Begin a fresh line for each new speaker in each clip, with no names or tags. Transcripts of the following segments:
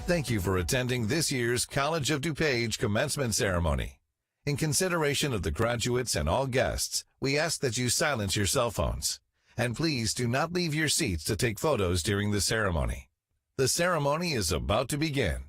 Thank you for attending this year's College of DuPage commencement ceremony. In consideration of the graduates and all guests, we ask that you silence your cell phones. And please do not leave your seats to take photos during the ceremony. The ceremony is about to begin.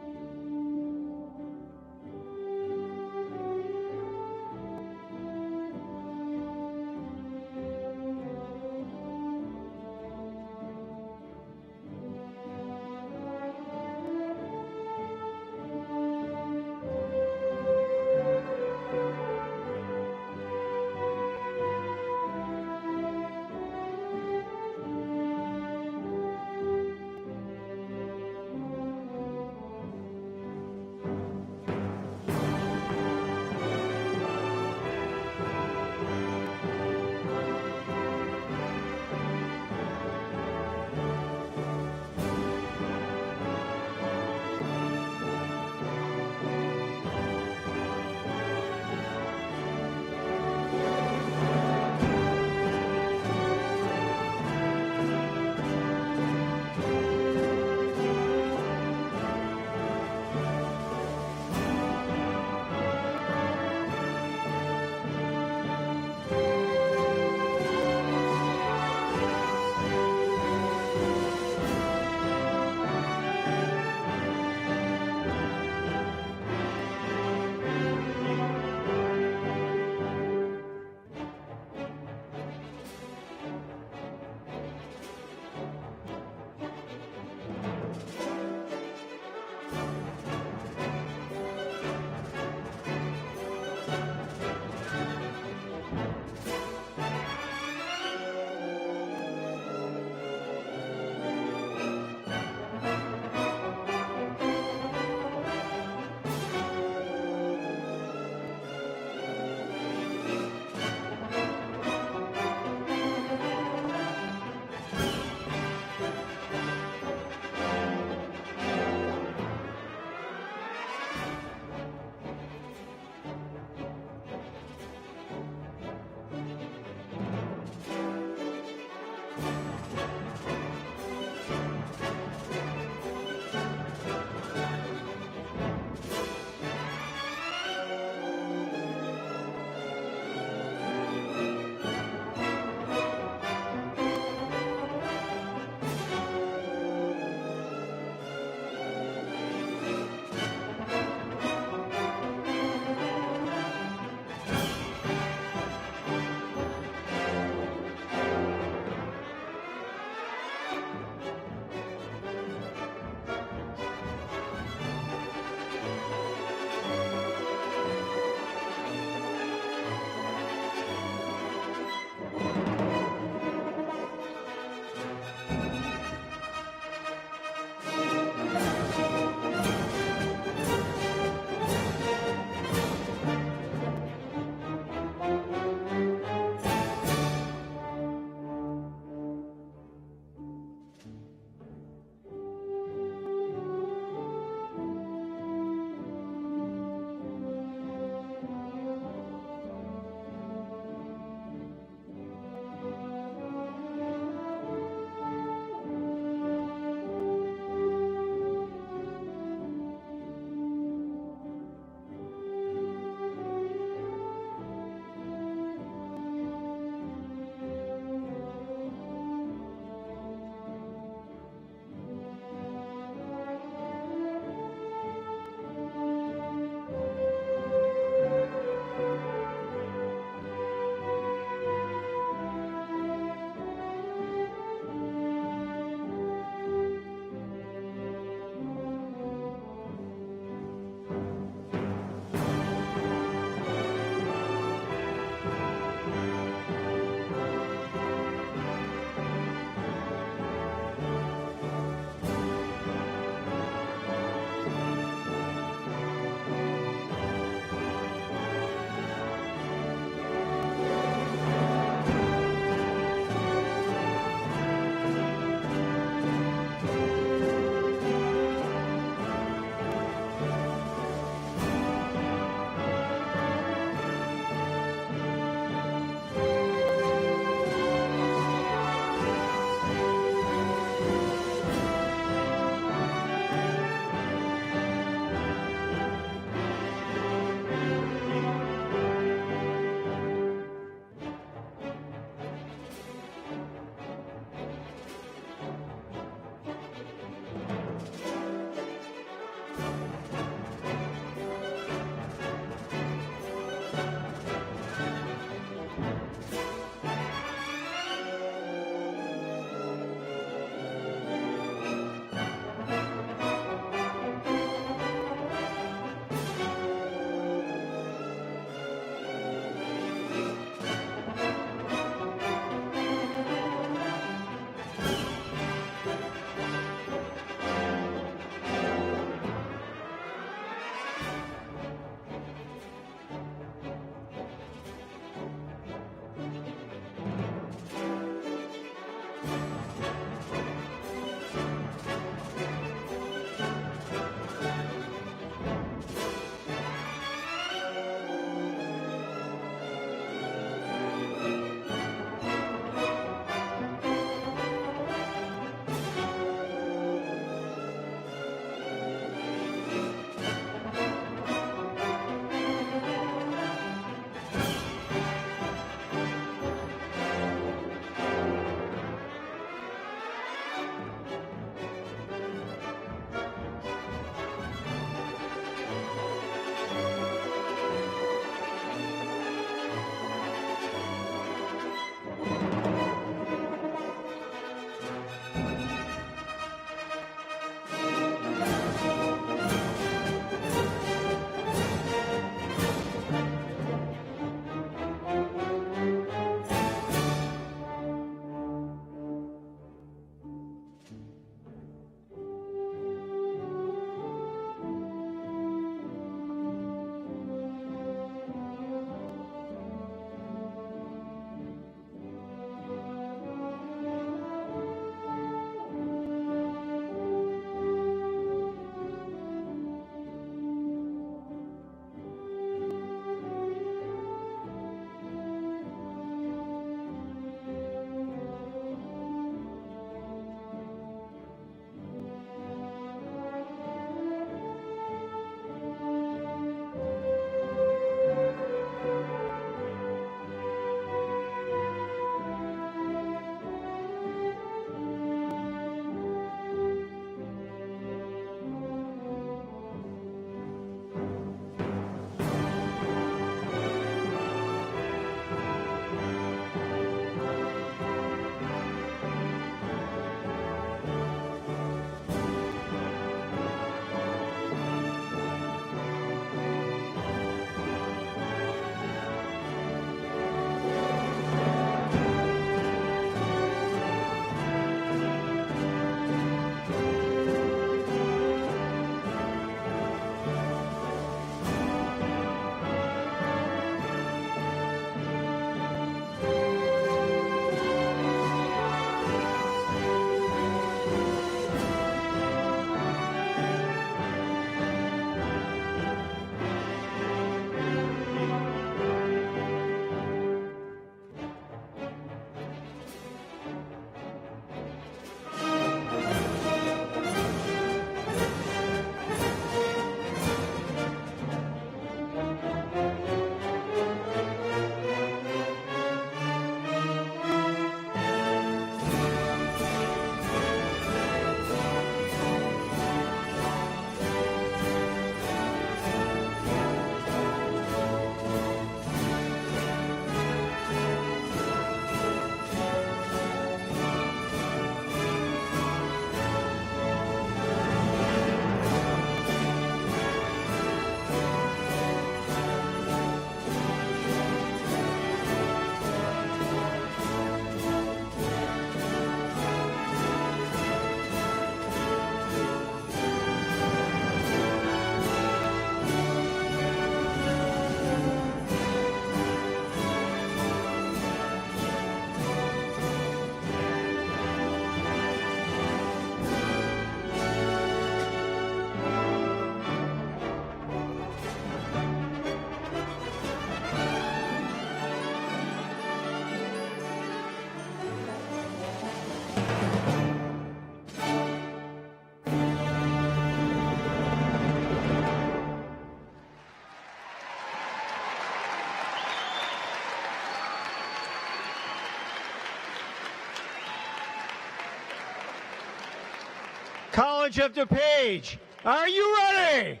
College of DuPage, are you ready?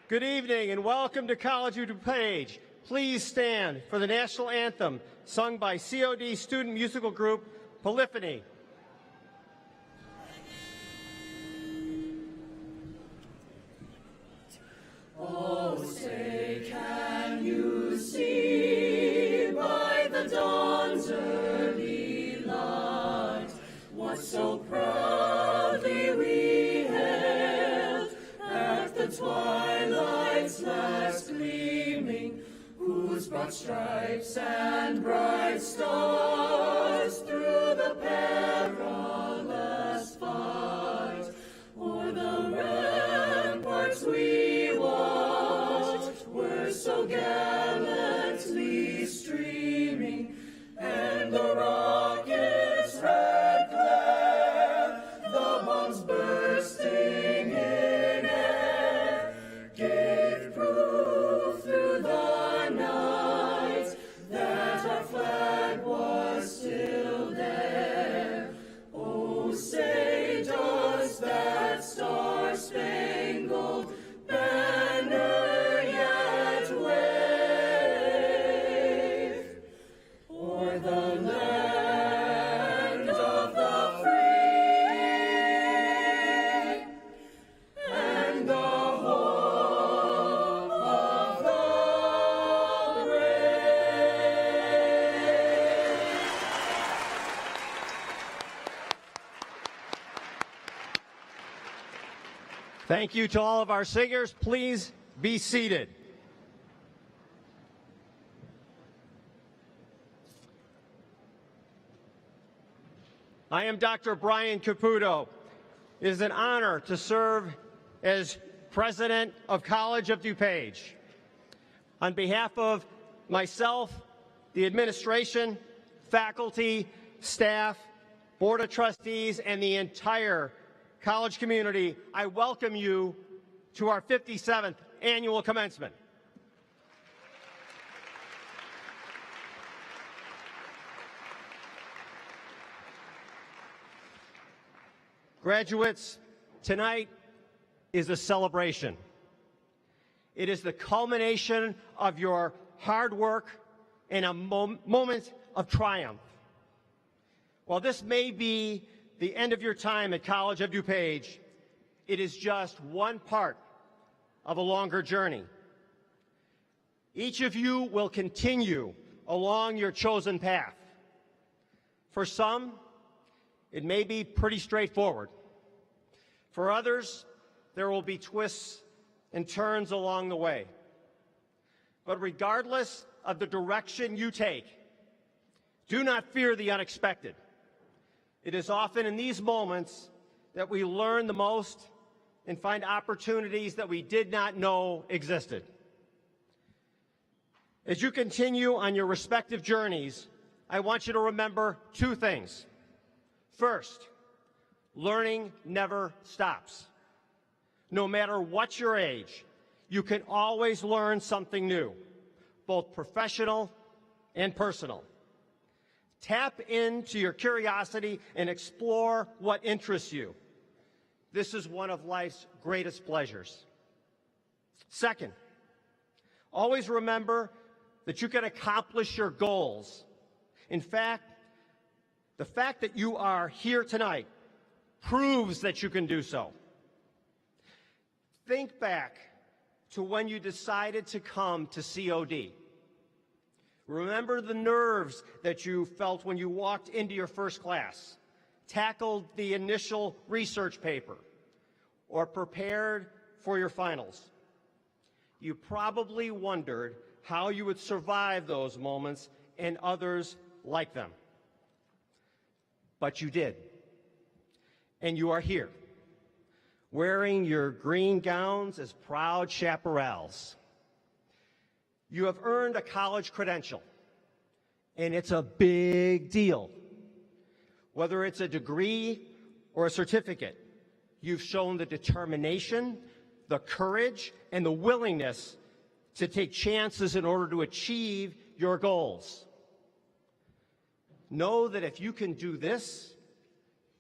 Good evening and welcome to College of DuPage. Please stand for the national anthem sung by COD student musical group Polyphony.
Oh, say, can you see by the dawn's early light what so proudly we hailed at the twilight's last gleaming, whose broad stripes and bright stars through the perilous fight o'er the ramparts we watched were so gallantly streaming, and the rocket's red glare, the bombs bursting in air, gave proof through the night that our flag was still there. Oh, say, does that star-spangled banner yet wave o'er the land of the free and the home of the brave?
Thank you to all of our singers. Please be seated. I am Dr. Brian Caputo. It is an honor to serve as president of College of DuPage. On behalf of myself, the administration, faculty, staff, board of trustees, and the entire college community, I welcome you to our 57th annual commencement. Graduates, tonight is a celebration. It is the culmination of your hard work and a moment of triumph. While this may be the end of your time at College of DuPage, it is just one part of a longer journey. Each of you will continue along your chosen path. For some, it may be pretty straightforward. For others, there will be twists and turns along the way. But regardless of the direction you take, do not fear the unexpected. It is often in these moments that we learn the most and find opportunities that we did not know existed. As you continue on your respective journeys, I want you to remember two things. First, learning never stops. No matter what your age, you can always learn something new, both professional and personal. Tap into your curiosity and explore what interests you. This is one of life's greatest pleasures. Second, always remember that you can accomplish your goals. In fact, the fact that you are here tonight proves that you can do so. Think back to when you decided to come to COD. Remember the nerves that you felt when you walked into your first class, tackled the initial research paper, or prepared for your finals. You probably wondered how you would survive those moments and others like them. But you did. And you are here, wearing your green gowns as proud chaparrals. You have earned a college credential, and it's a big deal. Whether it's a degree or a certificate, you've shown the determination, the courage, and the willingness to take chances in order to achieve your goals. Know that if you can do this,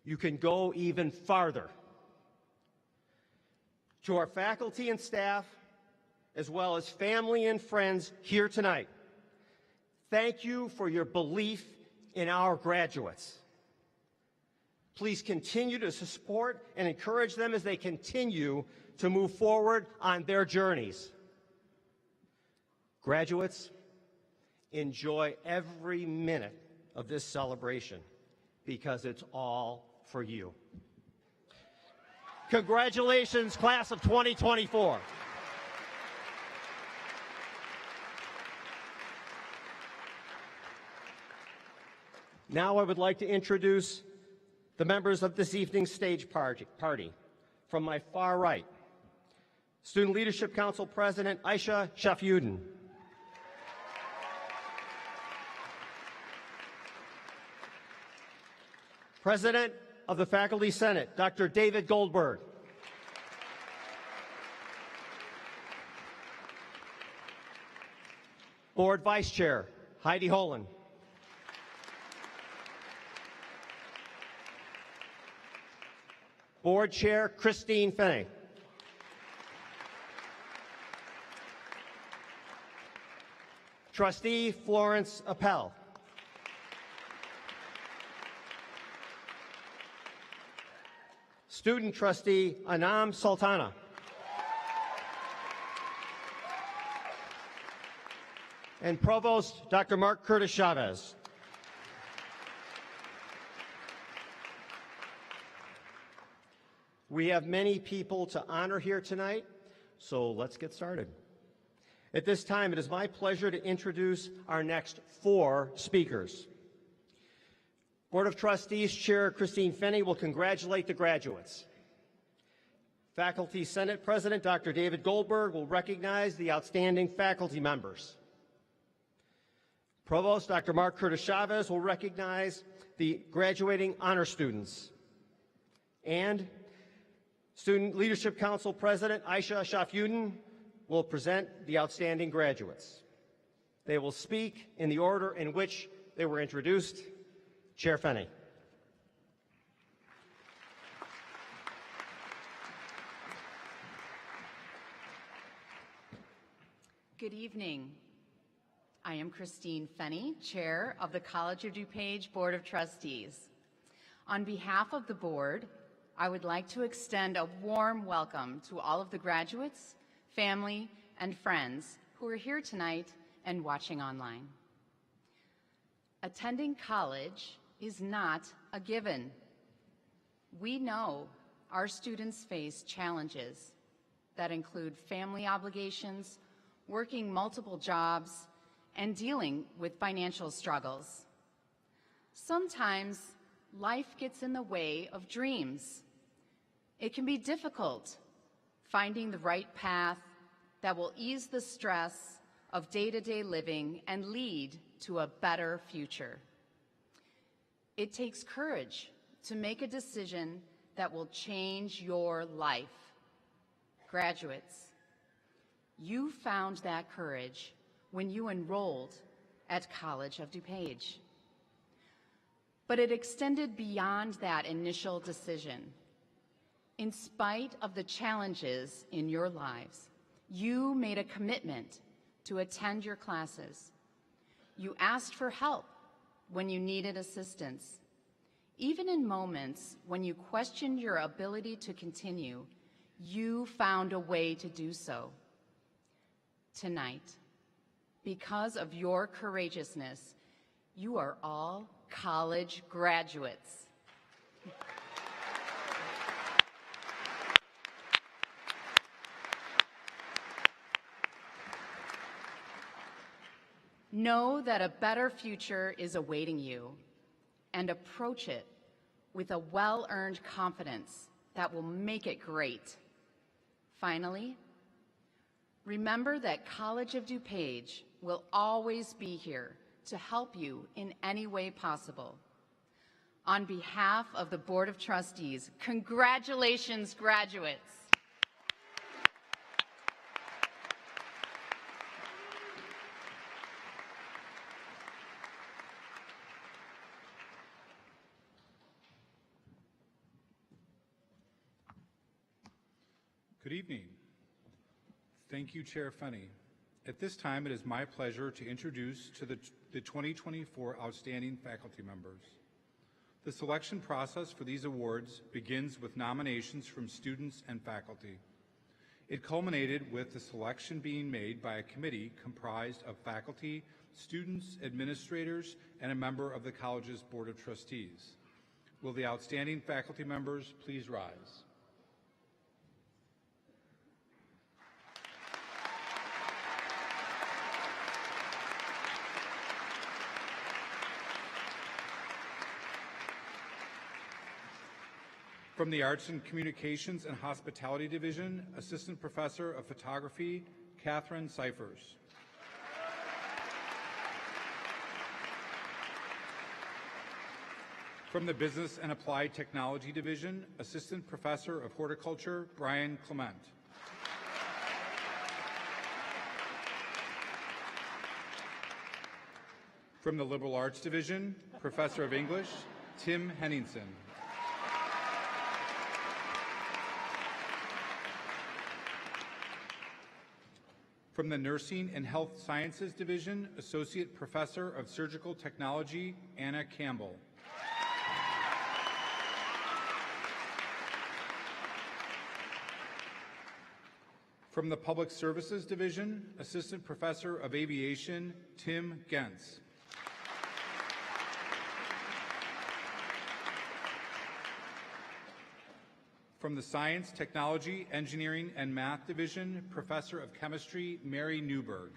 you can go even farther. To our faculty and staff, as well as family and friends here tonight, thank you for your belief in our graduates. Please continue to support and encourage them as they continue to move forward on their journeys. Graduates, enjoy every minute of this celebration because it's all for you. Congratulations, class of 2024. Now I would like to introduce the members of this evening's stage party. From my far right, Student Leadership Council President Aisha Shafyudin. President of the Faculty Senate, Dr. David Goldberg. Board Vice Chair, Heidi Holen. Board Chair, Christine Fenney. Trustee, Florence Appel. Student Trustee, Anam Sultana. And Provost, Dr. Mark Curtis Chavez. We have many people to honor here tonight, so let's get started. At this time, it is my pleasure to introduce our next 4 speakers. Board of Trustees Chair Christine Fenney will congratulate the graduates. Faculty Senate President Dr. David Goldberg will recognize the outstanding faculty members. Provost Dr. Mark Curtis Chavez will recognize the graduating honor students. And Student Leadership Council President Aisha Shafyudin will present the outstanding graduates. They will speak in the order in which they were introduced. Chair Fenney.
Good evening. I am Christine Fenney, Chair of the College of DuPage Board of Trustees. On behalf of the board, I would like to extend a warm welcome to all of the graduates, family, and friends who are here tonight and watching online. Attending college is not a given. We know our students face challenges that include family obligations, working multiple jobs, and dealing with financial struggles. Sometimes life gets in the way of dreams. It can be difficult finding the right path that will ease the stress of day-to-day living and lead to a better future. It takes courage to make a decision that will change your life. Graduates, you found that courage when you enrolled at College of DuPage. But it extended beyond that initial decision. In spite of the challenges in your lives, you made a commitment to attend your classes. You asked for help when you needed assistance. Even in moments when you questioned your ability to continue, you found a way to do so. Tonight, because of your courageousness, you are all college graduates. Know that a better future is awaiting you, and approach it with a well-earned confidence that will make it great. Finally, remember that College of DuPage will always be here to help you in any way possible. On behalf of the Board of Trustees, congratulations, graduates.
Good evening. Thank you, Chair Fenney. At this time, it is my pleasure to introduce to the 2024 outstanding faculty members. The selection process for these awards begins with nominations from students and faculty. It culminated with the selection being made by a committee comprised of faculty, students, administrators, and a member of the college's Board of Trustees. Will the outstanding faculty members please rise? From the Arts and Communications and Hospitality Division, Assistant Professor of Photography, Catherine Cyphers. From the Business and Applied Technology Division, Assistant Professor of Horticulture, Brian Clement. From the Liberal Arts Division, Professor of English, Tim Henningsen. From the Nursing and Health Sciences Division, Associate Professor of Surgical Technology, Anna Campbell. From the Public Services Division, Assistant Professor of Aviation, Tim Gentz. From the Science, Technology, Engineering, and Math Division, Professor of Chemistry, Mary Newberg.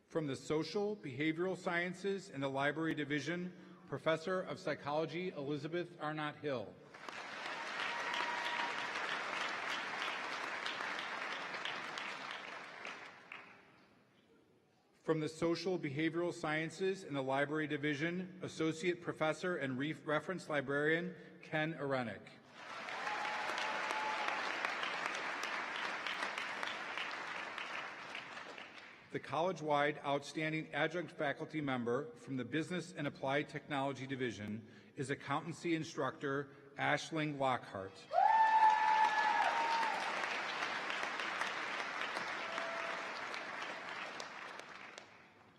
From the Social, Behavioral Sciences, and the Library Division, Professor of Psychology, Elizabeth Arnott Hill. From the Social Behavioral Sciences and the Library Division, Associate Professor and Reference Librarian, Ken Arenik. The college-wide outstanding adjunct faculty member from the Business and Applied Technology Division is accountancy instructor Ashling Lockhart.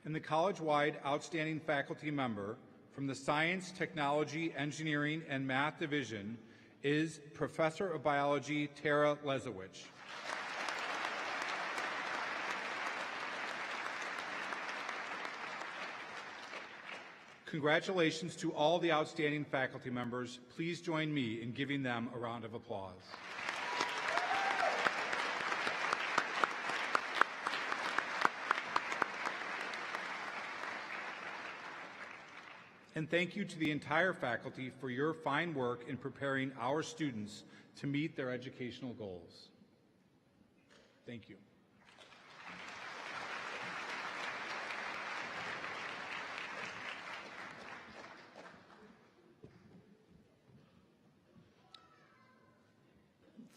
And the college-wide outstanding faculty member from the Science, Technology, Engineering, and Math Division is Professor of Biology Tara Lezowich. Congratulations to all the outstanding faculty members. Please join me in giving them a round of applause. And thank you to the entire faculty for your fine work in preparing our students to meet their educational goals. Thank you.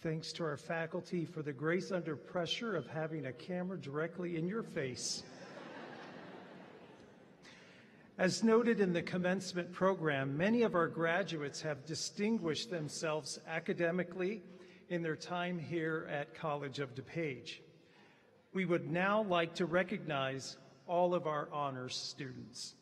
Thanks to our faculty for the grace under pressure of having a camera directly in your face. As noted in the commencement program, many of our graduates have distinguished themselves academically in their time here at College of DuPage. We would now like to recognize all of our honors students.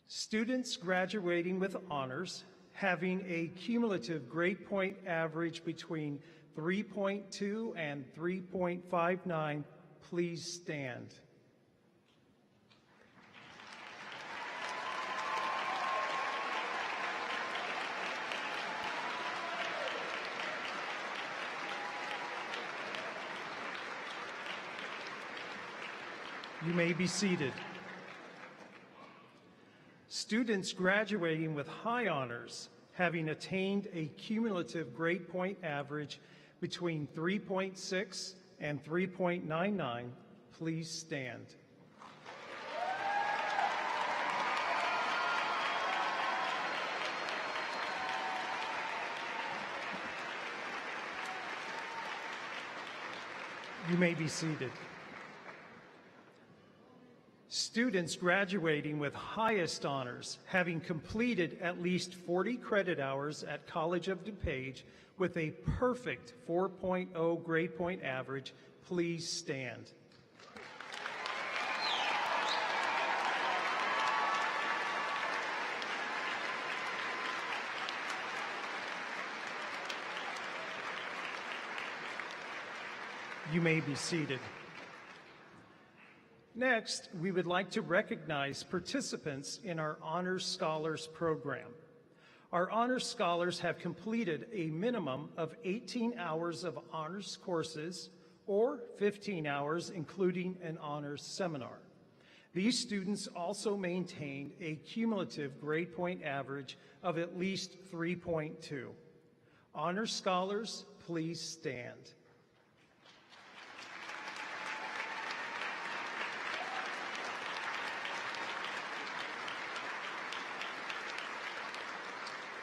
Students graduating with honors having a cumulative grade point average between 3.2 and 3.59, please stand. You may be seated. Students graduating with high honors, having attained a cumulative grade point average between 3.6 and 3.99, please stand. You may be seated. Students graduating with highest honors, having completed at least 40 credit hours at College of DuPage with a perfect 4.0 grade point average, please stand. You may be seated. Next, we would like to recognize participants in our Honors Scholars Program. Our Honors Scholars have completed a minimum of 18 hours of honors courses or 15 hours including an honors seminar. These students also maintained a cumulative grade point average of at least 3.2. Honors Scholars, please stand.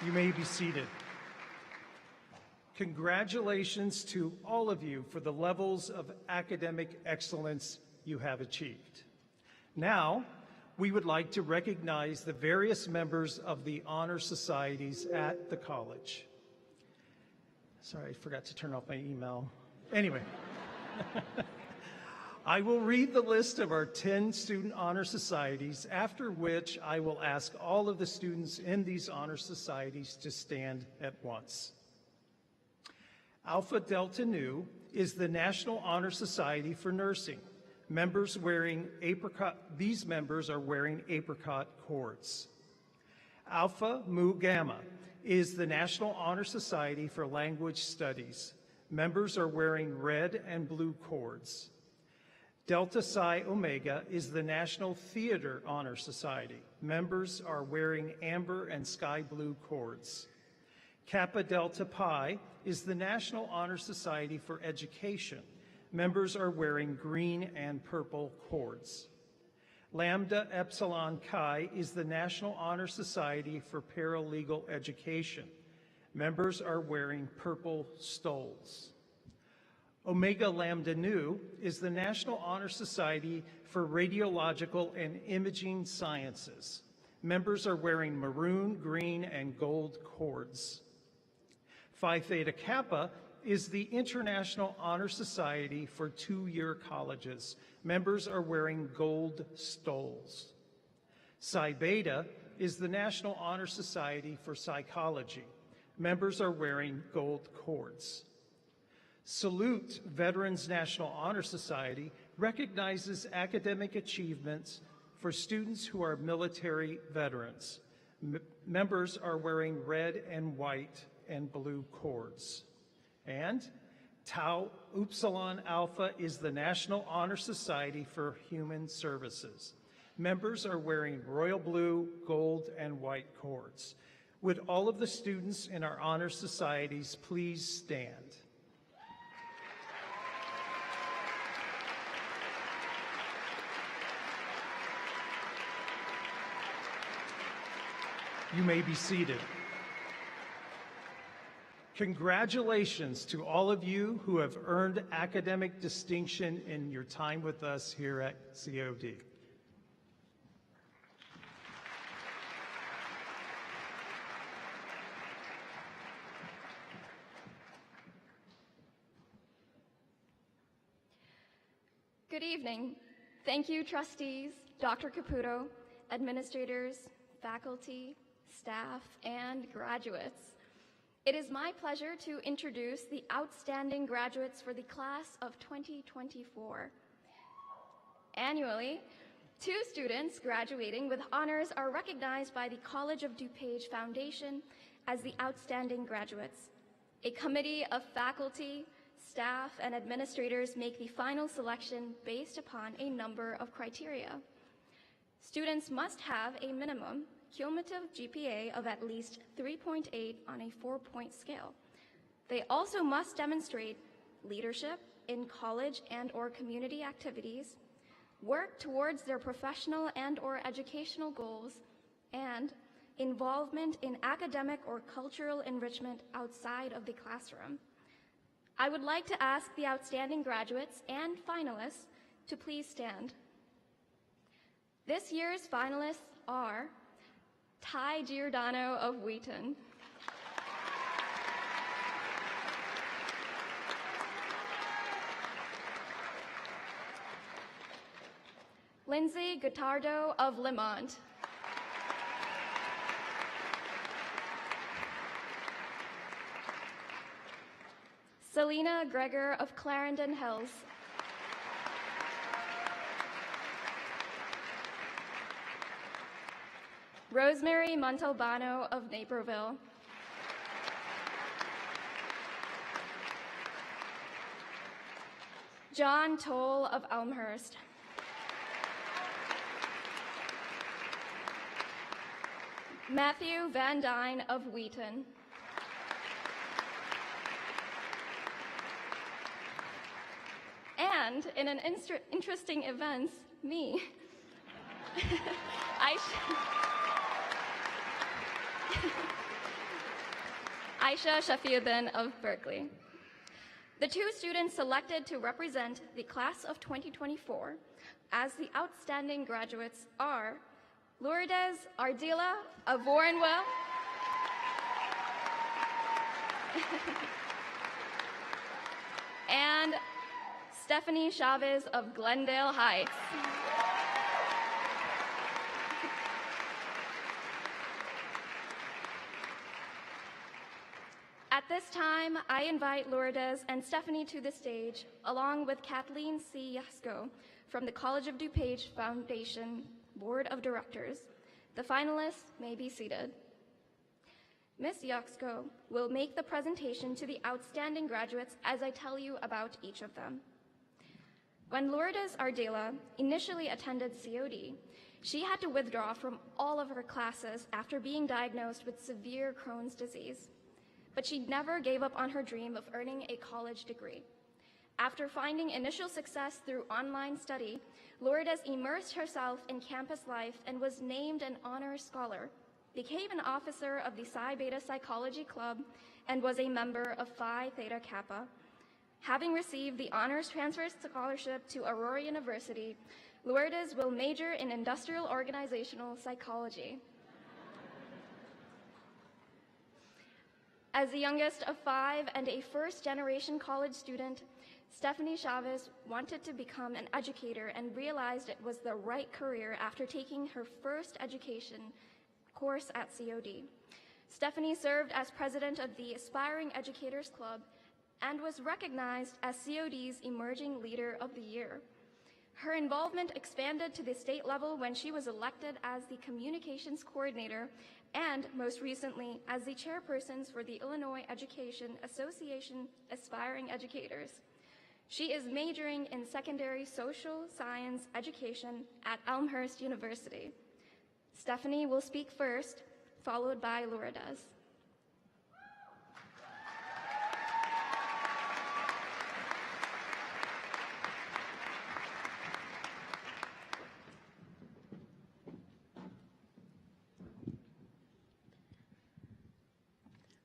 You may be seated. Congratulations to all of you for the levels of academic excellence you have achieved. Now, we would like to recognize the various members of the honor societies at the college. Sorry, I forgot to turn off my email. Anyway. I will read the list of our 10 student honor societies, after which I will ask all of the students in these honor societies to stand at once. Alpha Delta Nu is the National Honor Society for Nursing. These members are wearing apricot cords. Alpha Mu Gamma is the National Honor Society for Language Studies. Members are wearing red and blue cords. Delta Psi Omega is the National Theater Honor Society. Members are wearing amber and sky blue cords. Kappa Delta Pi is the National Honor Society for Education. Members are wearing green and purple cords. Lambda Epsilon Chi is the National Honor Society for Paralegal Education. Members are wearing purple stoles. Omega Lambda Nu is the National Honor Society for Radiological and Imaging Sciences. Members are wearing maroon, green, and gold cords. Phi Theta Kappa is the International Honor Society for two-year colleges. Members are wearing gold stoles. Psi Beta is the National Honor Society for Psychology. Members are wearing gold cords. Salute Veterans National Honor Society recognizes academic achievements for students who are military veterans. Members are wearing red and white and blue cords. And Tau Upsilon Alpha is the National Honor Society for Human Services. Members are wearing royal blue, gold, and white cords. Would all of the students in our honor societies please stand? You may be seated. Congratulations to all of you who have earned academic distinction in your time with us here at COD.
Good evening. Thank you, trustees, Dr. Caputo, administrators, faculty, staff, and graduates. It is my pleasure to introduce the outstanding graduates for the class of 2024. Annually, 2 students graduating with honors are recognized by the College of DuPage Foundation as the outstanding graduates. A committee of faculty, staff, and administrators make the final selection based upon a number of criteria. Students must have a minimum cumulative GPA of at least 3.8 on a 4-point scale. They also must demonstrate leadership in college and/or community activities, work towards their professional and/or educational goals, and involvement in academic or cultural enrichment outside of the classroom. I would like to ask the outstanding graduates and finalists to please stand. This year's finalists are Ty Giordano of Wheaton, Lindsay Gottardo of Lemont, Selena Gregor of Clarendon Hills, Rosemary Montalbano of Naperville, John Toll of Elmhurst, Matthew Van Dyne of Wheaton, and in an interesting event, me. Aisha Shafiuddin of Berkeley. The two students selected to represent the class of 2024 as the outstanding graduates are Lourdes Ardila of Warrenville and Stephanie Chavez of Glendale Heights. At this time, I invite Lourdes and Stephanie to the stage, along with Kathleen C. Yasko from the College of DuPage Foundation Board of Directors. The finalists may be seated. Ms. Yasko will make the presentation to the outstanding graduates as I tell you about each of them. When Lourdes Ardila initially attended COD, she had to withdraw from all of her classes after being diagnosed with severe Crohn's disease. But she never gave up on her dream of earning a college degree. After finding initial success through online study, Lourdes immersed herself in campus life and was named an honors scholar, became an officer of the Psi Beta Psychology Club, and was a member of Phi Theta Kappa. Having received the honors transfer scholarship to Aurora University, Lourdes will major in industrial organizational psychology. As the youngest of 5 and a first-generation college student, Stephanie Chavez wanted to become an educator and realized it was the right career after taking her first education course at COD. Stephanie served as president of the Aspiring Educators Club and was recognized as COD's Emerging Leader of the Year. Her involvement expanded to the state level when she was elected as the communications coordinator and, most recently, as the chairperson for the Illinois Education Association Aspiring Educators. She is majoring in secondary social science education at Elmhurst University. Stephanie will speak first, followed by Lourdes.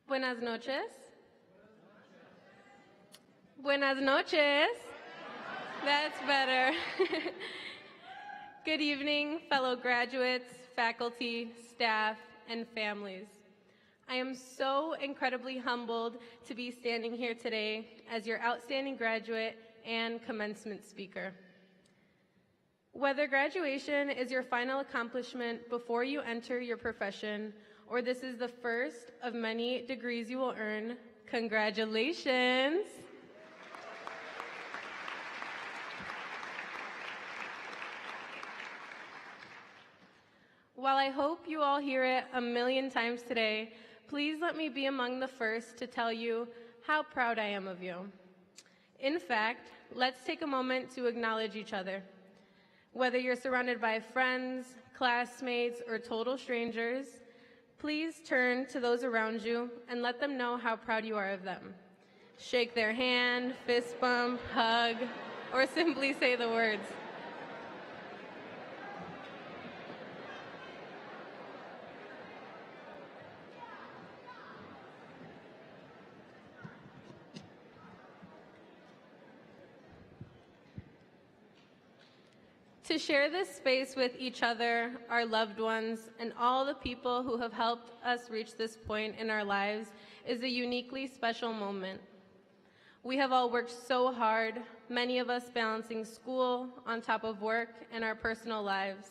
Buenas noches. Buenas noches. That's better. Good evening, fellow graduates, faculty, staff, and families. I am so incredibly humbled to be standing here today as your outstanding graduate and commencement speaker. Whether graduation is your final accomplishment before you enter your profession, or this is the first of many degrees you will earn, congratulations. While I hope you all hear it a million times today, please let me be among the first to tell you how proud I am of you. In fact, let's take a moment to acknowledge each other. Whether you're surrounded by friends, classmates, or total strangers, please turn to those around you and let them know how proud you are of them. Shake their hand, fist bump, hug, or simply say the words. To share this space with each other, our loved ones, and all the people who have helped us reach this point in our lives is a uniquely special moment. We have all worked so hard, many of us balancing school on top of work and our personal lives.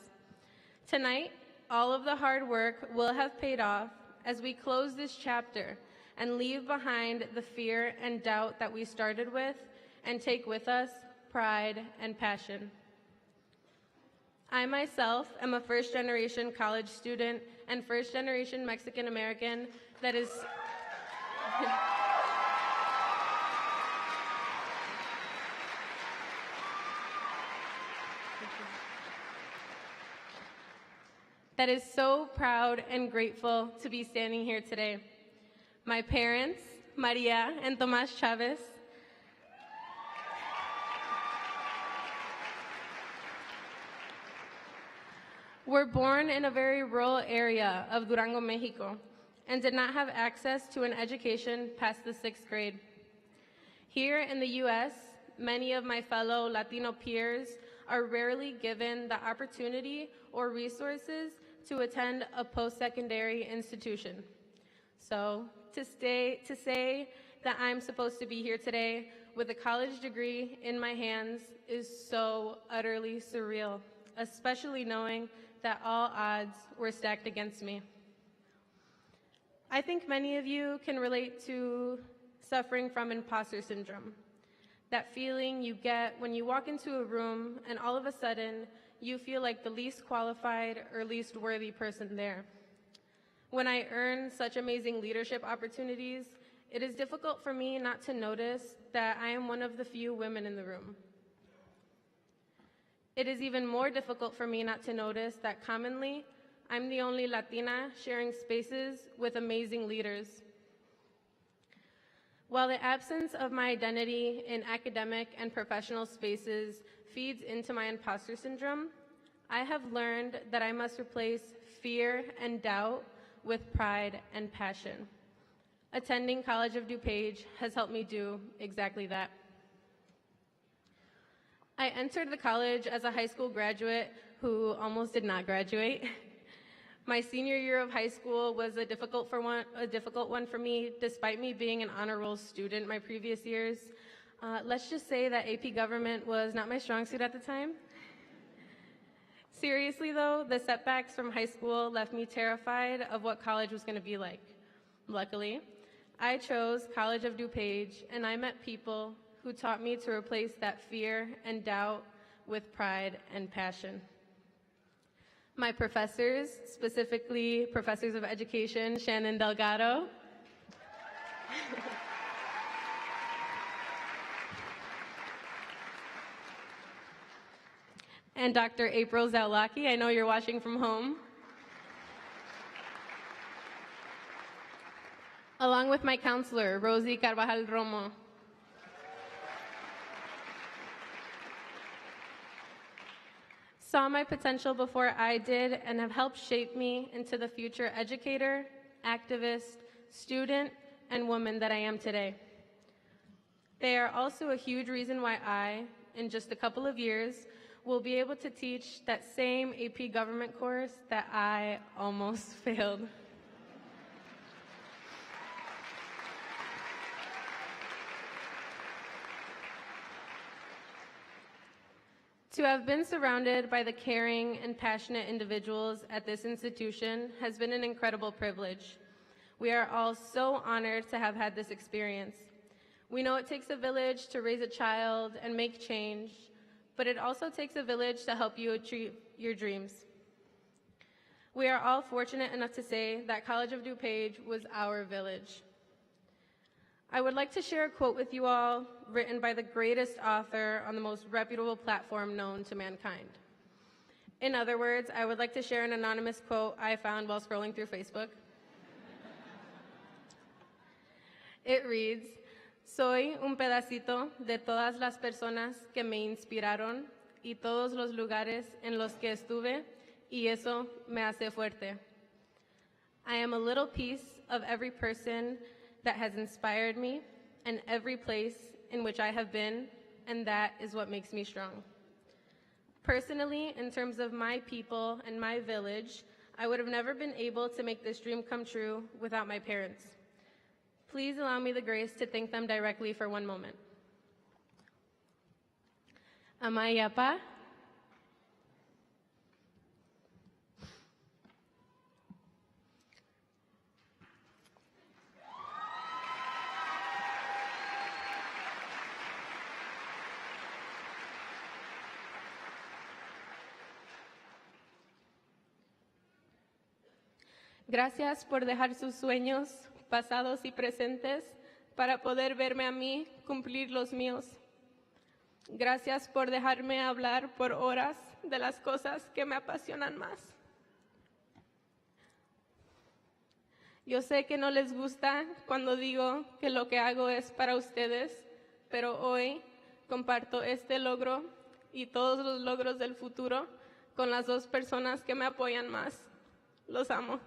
Tonight, all of the hard work will have paid off as we close this chapter and leave behind the fear and doubt that we started with and take with us pride and passion. I myself am a first-generation college student and first-generation Mexican-American that is that is so proud and grateful to be standing here today. My parents, Maria and Tomás Chavez, were born in a very rural area of Durango, Mexico, and did not have access to an education past the 6th grade. Here in the U.S., many of my fellow Latino peers are rarely given the opportunity or resources to attend a post-secondary institution. So to say that I'm supposed to be here today with a college degree in my hands is so utterly surreal, especially knowing that all odds were stacked against me. I think many of you can relate to suffering from imposter syndrome, that feeling you get when you walk into a room and all of a sudden you feel like the least qualified or least worthy person there. When I earn such amazing leadership opportunities, it is difficult for me not to notice that I am one of the few women in the room. It is even more difficult for me not to notice that commonly, I'm the only Latina sharing spaces with amazing leaders. While the absence of my identity in academic and professional spaces feeds into my imposter syndrome, I have learned that I must replace fear and doubt with pride and passion. Attending College of DuPage has helped me do exactly that. I entered the college as a high school graduate who almost did not graduate. My senior year of high school was a difficult one for me, despite me being an honor roll student my previous years. Let's just say that AP Government was not my strong suit at the time. Seriously though, the setbacks from high school left me terrified of what college was going to be like. Luckily, I chose College of DuPage, and I met people who taught me to replace that fear and doubt with pride and passion. My professors, specifically professors of education, Shannon Delgado, and Dr. April Zawlaki, I know you're watching from home, along with my counselor, Rosie Carvajal Romo. Saw my potential before I did and have helped shape me into the future educator, activist, student, and woman that I am today. They are also a huge reason why I, in just a couple of years, will be able to teach that same AP Government course that I almost failed. To have been surrounded by the caring and passionate individuals at this institution has been an incredible privilege. We are all so honored to have had this experience. We know it takes a village to raise a child and make change, but it also takes a village to help you achieve your dreams. We are all fortunate enough to say that College of DuPage was our village. I would like to share a quote with you all written by the greatest author on the most reputable platform known to mankind. In other words, I would like to share an anonymous quote I found while scrolling through Facebook. It reads, "Soy un pedacito de todas las personas que me inspiraron y todos los lugares en los que estuve, y eso me hace fuerte. I am a little piece of every person that has inspired me and every place in which I have been, and that is what makes me strong." Personally, in terms of my people and my village, I would have never been able to make this dream come true without my parents. Please allow me the grace to thank them directly for one moment. Amayapa. Gracias por dejar sus sueños, pasados y presentes, para poder verme a mí cumplir los míos. Gracias por dejarme hablar por horas de las cosas que me apasionan más. Yo sé que no les gusta cuando digo que lo que hago es para ustedes, pero hoy comparto este logro y todos los logros del futuro con las dos personas que me apoyan más. Los amo.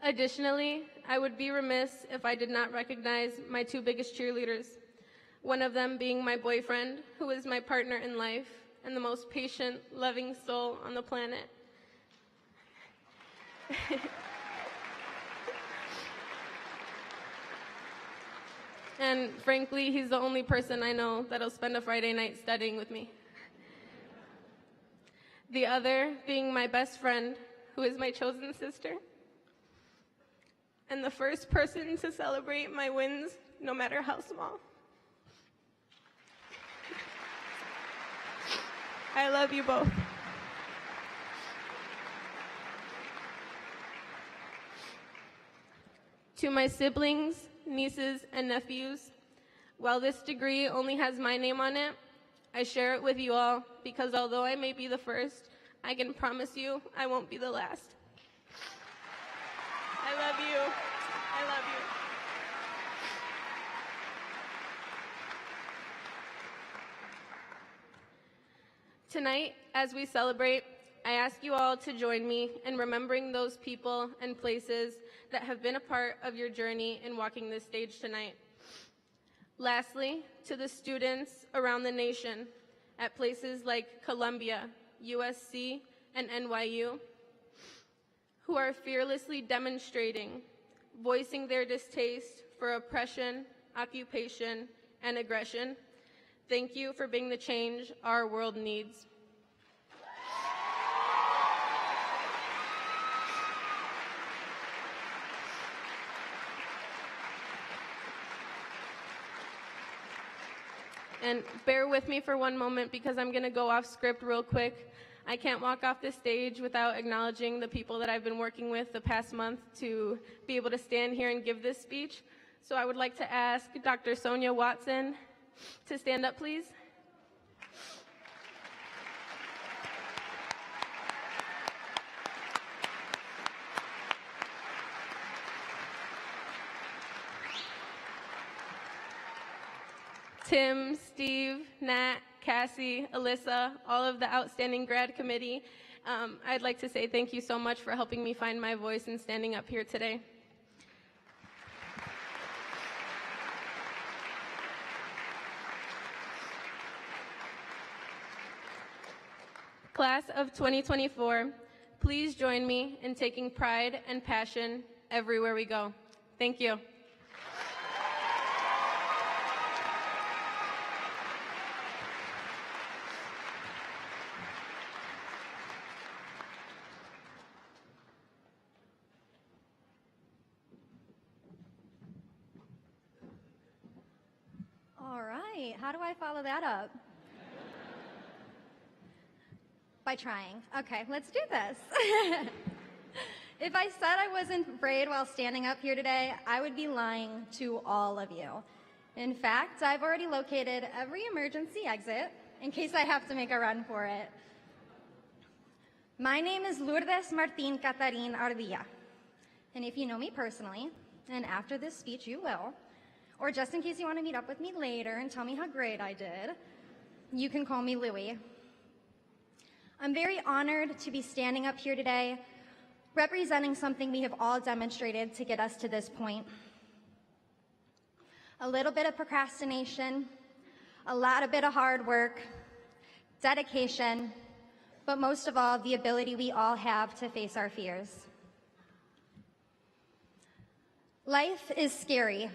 Additionally, I would be remiss if I did not recognize my two biggest cheerleaders, one of them being my boyfriend, who is my partner in life and the most patient, loving soul on the planet. And frankly, he's the only person I know that'll spend a Friday night studying with me. The other being my best friend, who is my chosen sister, and the first person to celebrate my wins, no matter how small. I love you both. To my siblings, nieces, and nephews, while this degree only has my name on it, I share it with you all because although I may be the first, I can promise you I won't be the last. I love you. I love you. Tonight, as we celebrate, I ask you all to join me in remembering those people and places that have been a part of your journey in walking this stage tonight. Lastly, to the students around the nation at places like Columbia, USC, and NYU, who are fearlessly demonstrating, voicing their distaste for oppression, occupation, and aggression, thank you for being the change our world needs. And bear with me for one moment because I'm going to go off script real quick. I can't walk off this stage without acknowledging the people that I've been working with the past month to be able to stand here and give this speech. So I would like to ask Dr. Sonia Watson to stand up, please. Tim, Steve, Nat, Cassie, Alyssa, all of the outstanding grad committee, I'd like to say thank you so much for helping me find my voice and standing up here today. Class of 2024, please join me in taking pride and passion everywhere we go. Thank you.
All right, how do I follow that up? By trying. Okay, let's do this. If I said I wasn't afraid while standing up here today, I would be lying to all of you. In fact, I've already located every emergency exit in case I have to make a run for it. My name is Lourdes Martin Catarin Ardilla. And if you know me personally, and after this speech you will, or just in case you want to meet up with me later and tell me how great I did, you can call me Louie. I'm very honored to be standing up here today, representing something we have all demonstrated to get us to this point. A little bit of procrastination, a bit of hard work, dedication, but most of all, the ability we all have to face our fears. Life is scary.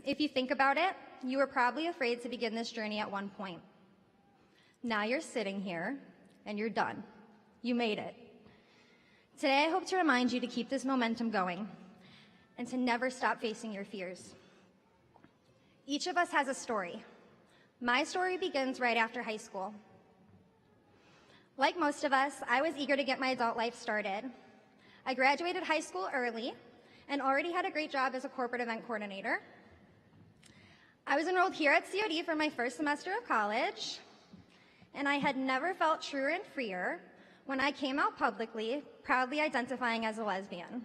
If you think about it, you were probably afraid to begin this journey at one point. Now you're sitting here and you're done. You made it. Today, I hope to remind you to keep this momentum going and to never stop facing your fears. Each of us has a story. My story begins right after high school. Like most of us, I was eager to get my adult life started. I graduated high school early and already had a great job as a corporate event coordinator. I was enrolled here at COD for my first semester of college, and I had never felt truer and freer when I came out publicly, proudly identifying as a lesbian.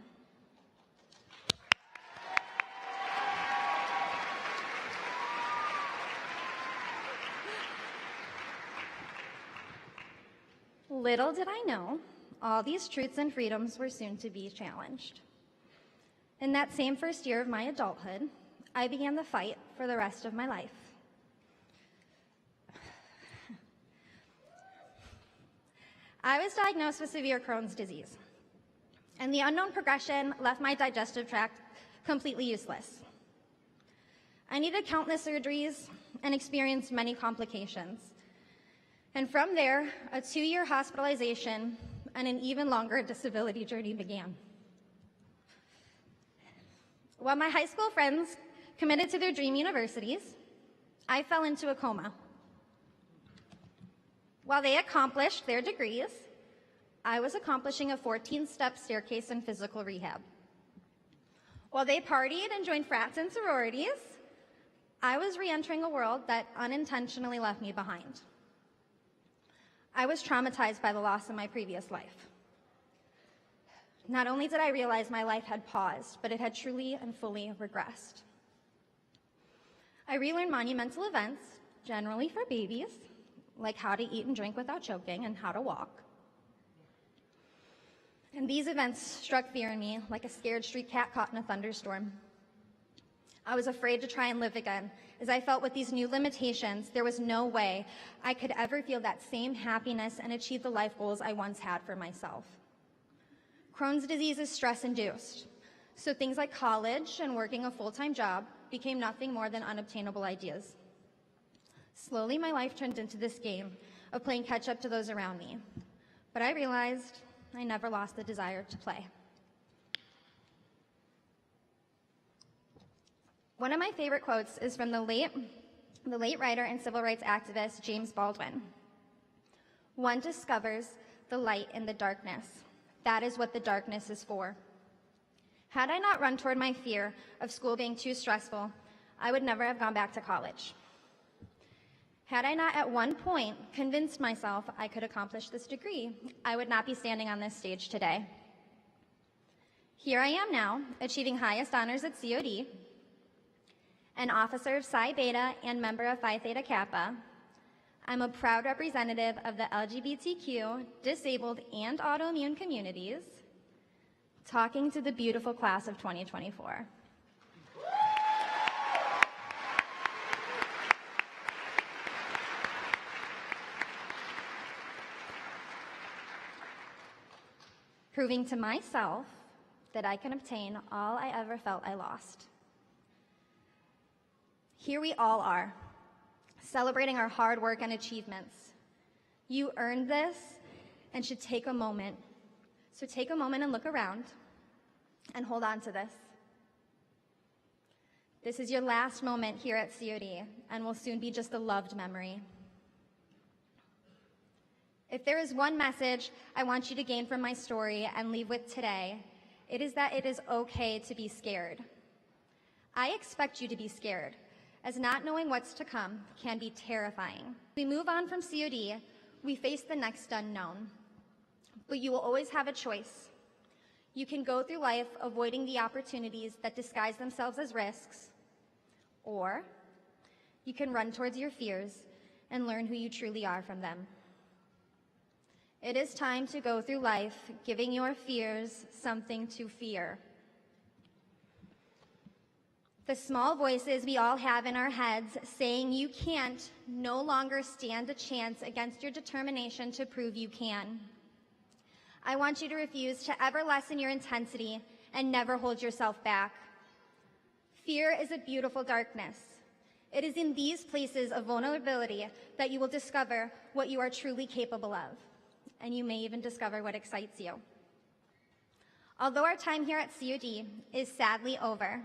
Little did I know, all these truths and freedoms were soon to be challenged. In that same first year of my adulthood, I began the fight for the rest of my life. I was diagnosed with severe Crohn's disease, and the unknown progression left my digestive tract completely useless. I needed countless surgeries and experienced many complications. And from there, a 2-year hospitalization and an even longer disability journey began. While my high school friends committed to their dream universities, I fell into a coma. While they accomplished their degrees, I was accomplishing a 14-step staircase in physical rehab. While they partied and joined frats and sororities, I was re-entering a world that unintentionally left me behind. I was traumatized by the loss of my previous life. Not only did I realize my life had paused, but it had truly and fully regressed. I relearned monumental events, generally for babies, like how to eat and drink without choking and how to walk. And these events struck fear in me like a scared street cat caught in a thunderstorm. I was afraid to try and live again, as I felt with these new limitations, there was no way I could ever feel that same happiness and achieve the life goals I once had for myself. Crohn's disease is stress-induced, so things like college and working a full-time job became nothing more than unobtainable ideas. Slowly, my life turned into this game of playing catch-up to those around me, but I realized I never lost the desire to play. One of my favorite quotes is from the late writer and civil rights activist James Baldwin. "One discovers the light in the darkness. That is what the darkness is for." Had I not run toward my fear of school being too stressful, I would never have gone back to college. Had I not at one point convinced myself I could accomplish this degree, I would not be standing on this stage today. Here I am now, achieving highest honors at COD, an officer of Psi Beta and member of Phi Theta Kappa. I'm a proud representative of the LGBTQ, disabled, and autoimmune communities, talking to the beautiful class of 2024. Proving to myself that I can obtain all I ever felt I lost. Here we all are, celebrating our hard work and achievements. You earned this and should take a moment. So take a moment and look around and hold on to this. This is your last moment here at COD and will soon be just a loved memory. If there is one message I want you to gain from my story and leave with today, it is that it is okay to be scared. I expect you to be scared, as not knowing what's to come can be terrifying. We move on from COD, we face the next unknown. But you will always have a choice. You can go through life avoiding the opportunities that disguise themselves as risks, Or you can run towards your fears and learn who you truly are from them. It is time to go through life giving your fears something to fear. The small voices we all have in our heads saying you can't no longer stand a chance against your determination to prove you can. I want you to refuse to ever lessen your intensity and never hold yourself back. Fear is a beautiful darkness. It is in these places of vulnerability that you will discover what you are truly capable of, and you may even discover what excites you. Although our time here at COD is sadly over,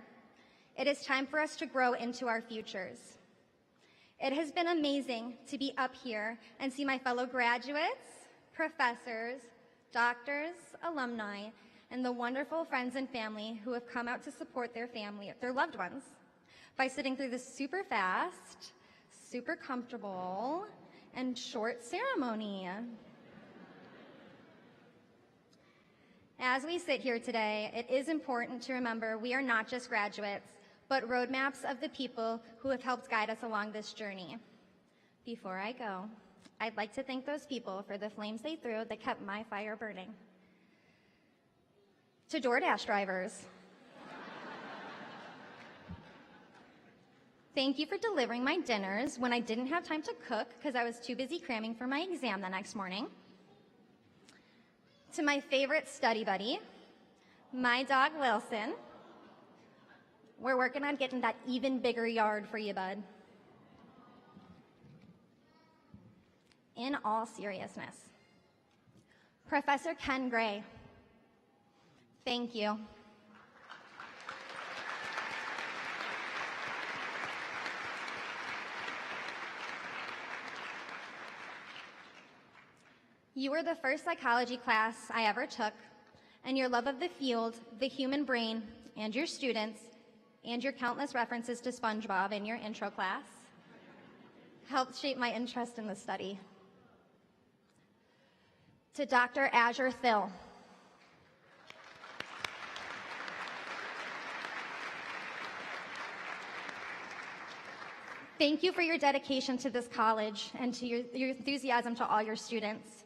it is time for us to grow into our futures. It has been amazing to be up here and see my fellow graduates, professors, doctors, alumni, and the wonderful friends and family who have come out to support their loved ones, by sitting through this super fast, super comfortable, and short ceremony. As we sit here today, it is important to remember we are not just graduates, but roadmaps of the people who have helped guide us along this journey. Before I go, I'd like to thank those people for the flames they threw that kept my fire burning. To DoorDash drivers, thank you for delivering my dinners when I didn't have time to cook because I was too busy cramming for my exam the next morning. To my favorite study buddy, my dog Wilson. We're working on getting that even bigger yard for you, bud. In all seriousness, Professor Ken Gray, thank you. You were the first psychology class I ever took, and your love of the field, the human brain, and your students, and your countless references to SpongeBob in your intro class helped shape my interest in the study. To Dr. Azure Thill, thank you for your dedication to this college and to your enthusiasm to all your students.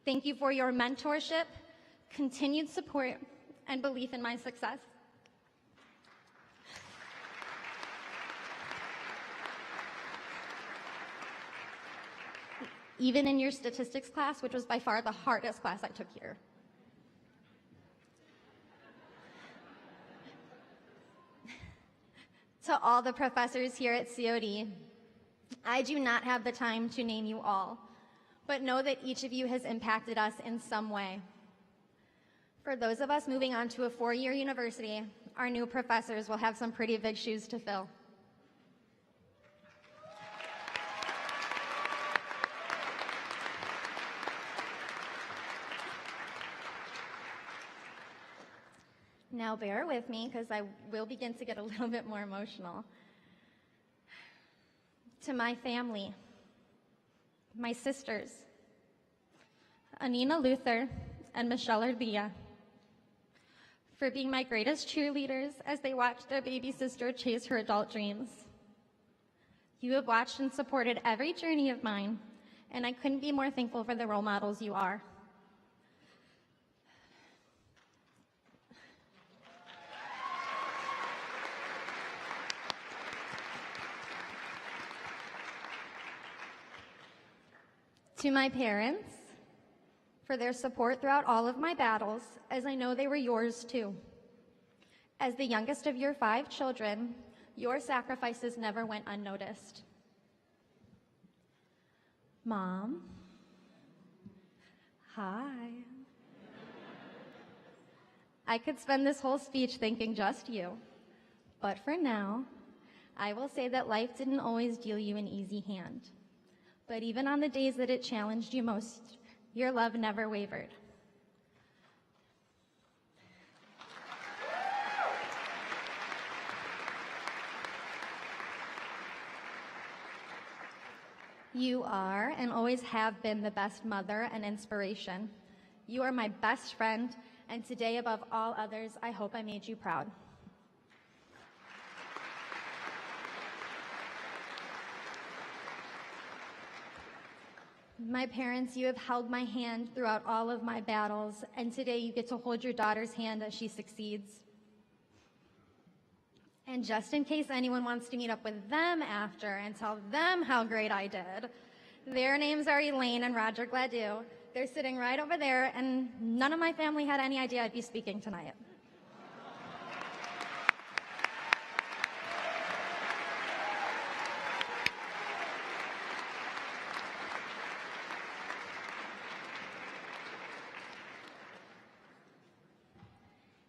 Thank you for your mentorship, continued support, and belief in my success. Even in your statistics class, which was by far the hardest class I took here. To all the professors here at COD, I do not have the time to name you all, but know that each of you has impacted us in some way. For those of us moving on to a four-year university, our new professors will have some pretty big shoes to fill. Now bear with me because I will begin to get a little bit more emotional. To my family, my sisters, Anina Luther and Michelle Ardilla, for being my greatest cheerleaders as they watched their baby sister chase her adult dreams. You have watched and supported every journey of mine, and I couldn't be more thankful for the role models you are. To my parents, for their support throughout all of my battles, as I know they were yours too. As the youngest of your 5 children, your sacrifices never went unnoticed. Mom, hi. I could spend this whole speech thanking just you, but for now, I will say that life didn't always deal you an easy hand. But even on the days that it challenged you most, your love never wavered. You are and always have been the best mother and inspiration. You are my best friend, and today above all others, I hope I made you proud.
My parents, you have held my hand throughout all of my battles, and today you get to hold your daughter's hand as she succeeds. And just in case anyone wants to meet up with them after and tell them how great I did, their names are Elaine and Roger Gladue. They're sitting right over there, and none of my family had any idea I'd be speaking tonight.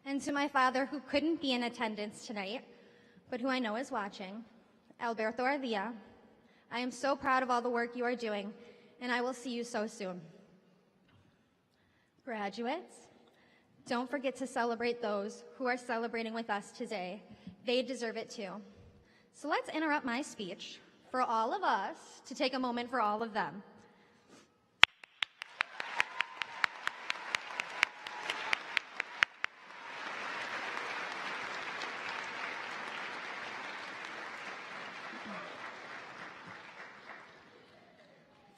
And to my father, who couldn't be in attendance tonight, but who I know is watching, Alberto Arvilla, I am so proud of all the work you are doing, and I will see you so soon. Graduates, don't forget to celebrate those who are celebrating with us today. They deserve it too. So let's interrupt my speech for all of us to take a moment for all of them.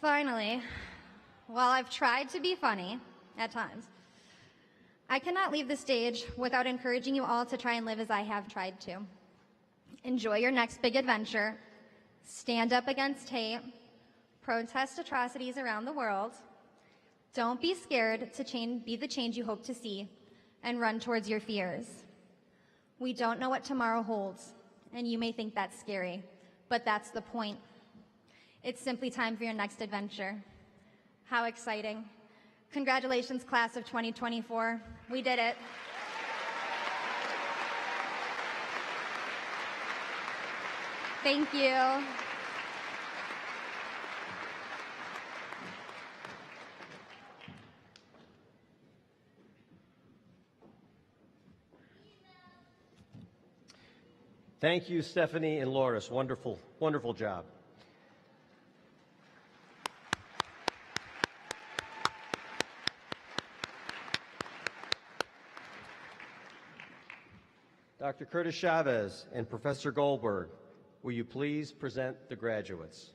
Finally, while I've tried to be funny at times, I cannot leave the stage without encouraging you all to try and live as I have tried to. Enjoy your next big adventure, stand up against hate, protest atrocities around the world, don't be scared to be the change you hope to see, and run towards your fears. We don't know what tomorrow holds, and you may think that's scary, but that's the point. It's simply time for your next adventure. How exciting. Congratulations, class of 2024. We did it. Thank you.
Thank you, Stephanie and Loris. Wonderful, wonderful job. Dr. Curtis Chavez and Professor Goldberg, will you please present the graduates?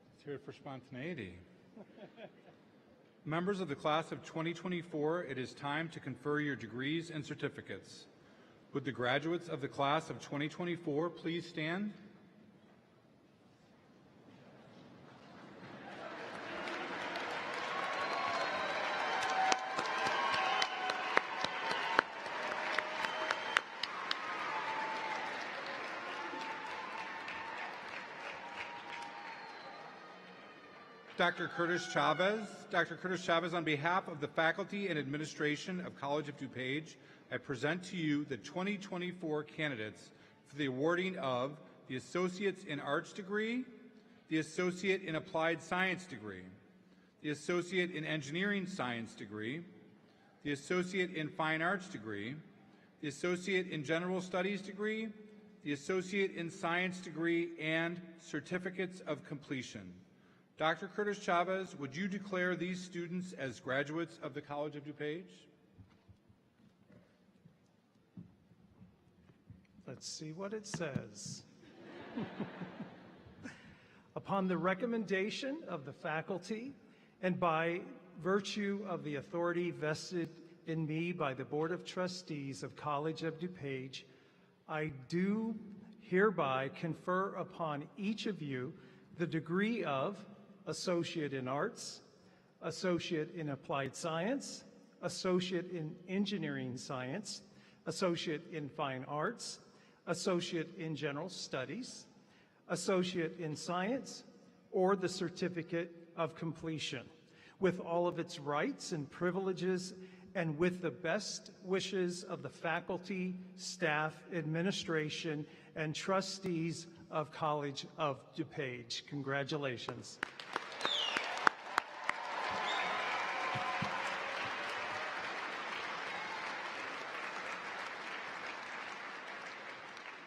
Let's hear it for spontaneity. Members of the class of 2024, it is time to confer your degrees and certificates. Would the graduates of the class of 2024 please stand? Dr. Curtis Chavez, on behalf of the faculty and administration of College of DuPage, I present to you the 2024 candidates for the awarding of the Associates in Arts degree, the Associate in Applied Science degree, the Associate in Engineering Science degree, the Associate in Fine Arts degree, the Associate in General Studies degree, the Associate in Science degree, and certificates of completion. Dr. Curtis Chavez, would you declare these students as graduates of the College of DuPage?
Let's see what it says. Upon the recommendation of the faculty and by virtue of the authority vested in me by the Board of Trustees of College of DuPage, I do hereby confer upon each of you the degree of Associate in Arts, Associate in Applied Science, Associate in Engineering Science, Associate in Fine Arts, Associate in General Studies, Associate in Science, or the Certificate of Completion, with all of its rights and privileges, and with the best wishes of the faculty, staff, administration, and trustees of College of DuPage. Congratulations.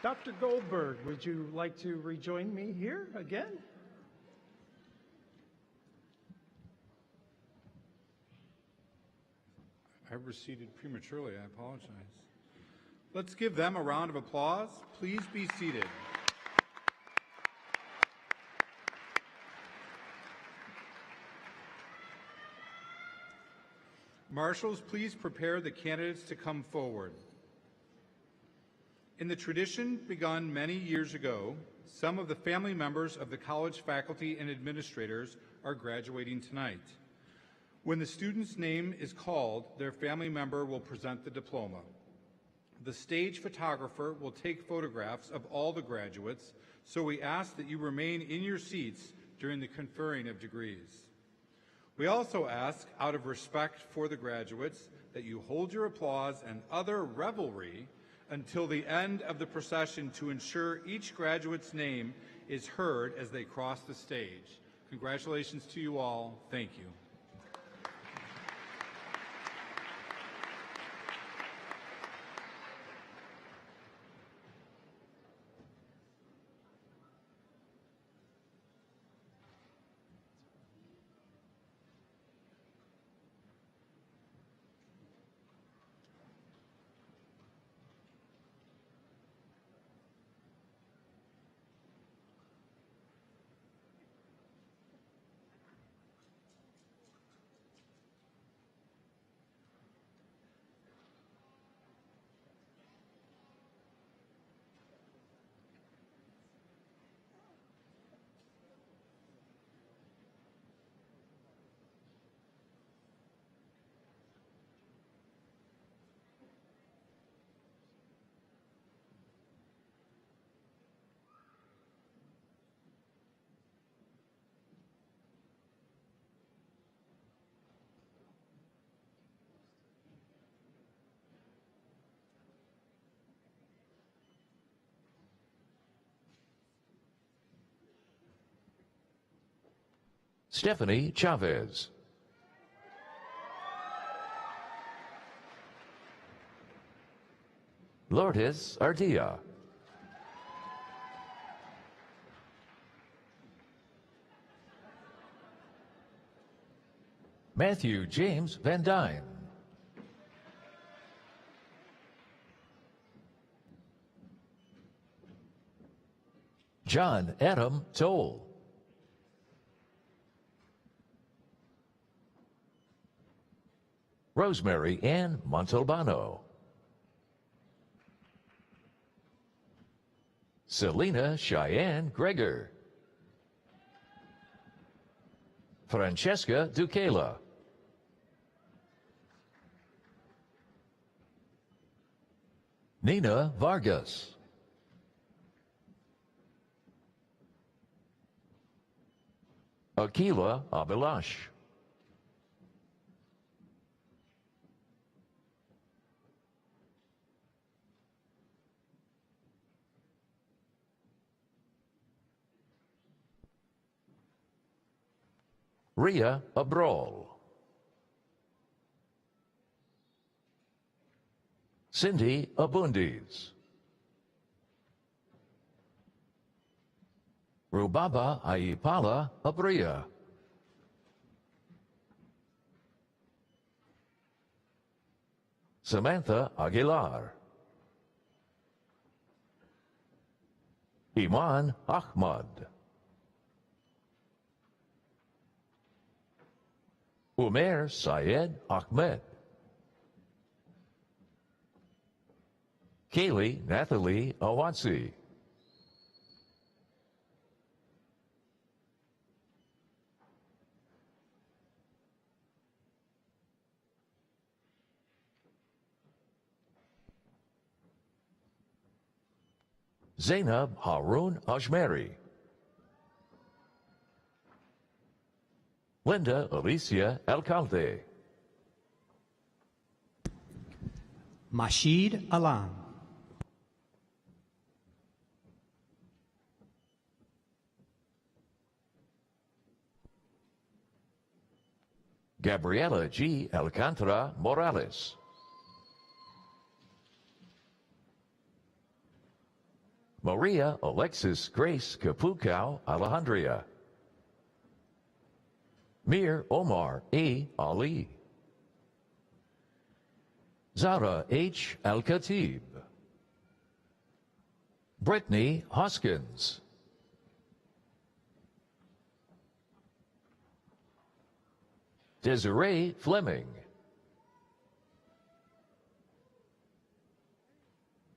Dr. Goldberg, would you like to rejoin me here again?
I receded prematurely. I apologize. Let's give them a round of applause. Please be seated. Marshals, please prepare the candidates to come forward. In the tradition begun many years ago, some of the family members of the college faculty and administrators are graduating tonight. When the student's name is called, their family member will present the diploma. The stage photographer will take photographs of all the graduates, so we ask that you remain in your seats during the conferring of degrees. We also ask, out of respect for the graduates, that you hold your applause and other revelry until the end of the procession to ensure each graduate's name is heard as they cross the stage. Congratulations to you all. Thank you.
Stephanie Chavez. Lourdes Ardilla. Matthew James Van Dyne. John Adam Toll. Rosemary Ann Montalbano. Selena Cheyenne Greger. Francesca Duquela. Nina Vargas. Aquila Abilash. Ria Abrol. Cindy Abundis. Rubaba Aipala Abria. Samantha Aguilar. Iman Ahmad. Umair Syed Ahmed. Kaylee Nathalie Awansi. Zainab Haroon Ajmeri. Linda Alicia Alcalde.
Mashid Alam.
Gabriela G. Alcantara Morales. Maria Alexis Grace Capucao Alejandria. Mir Omar A. Ali. Zara H. Al-Khatib. Brittany Hoskins. Desiree Fleming.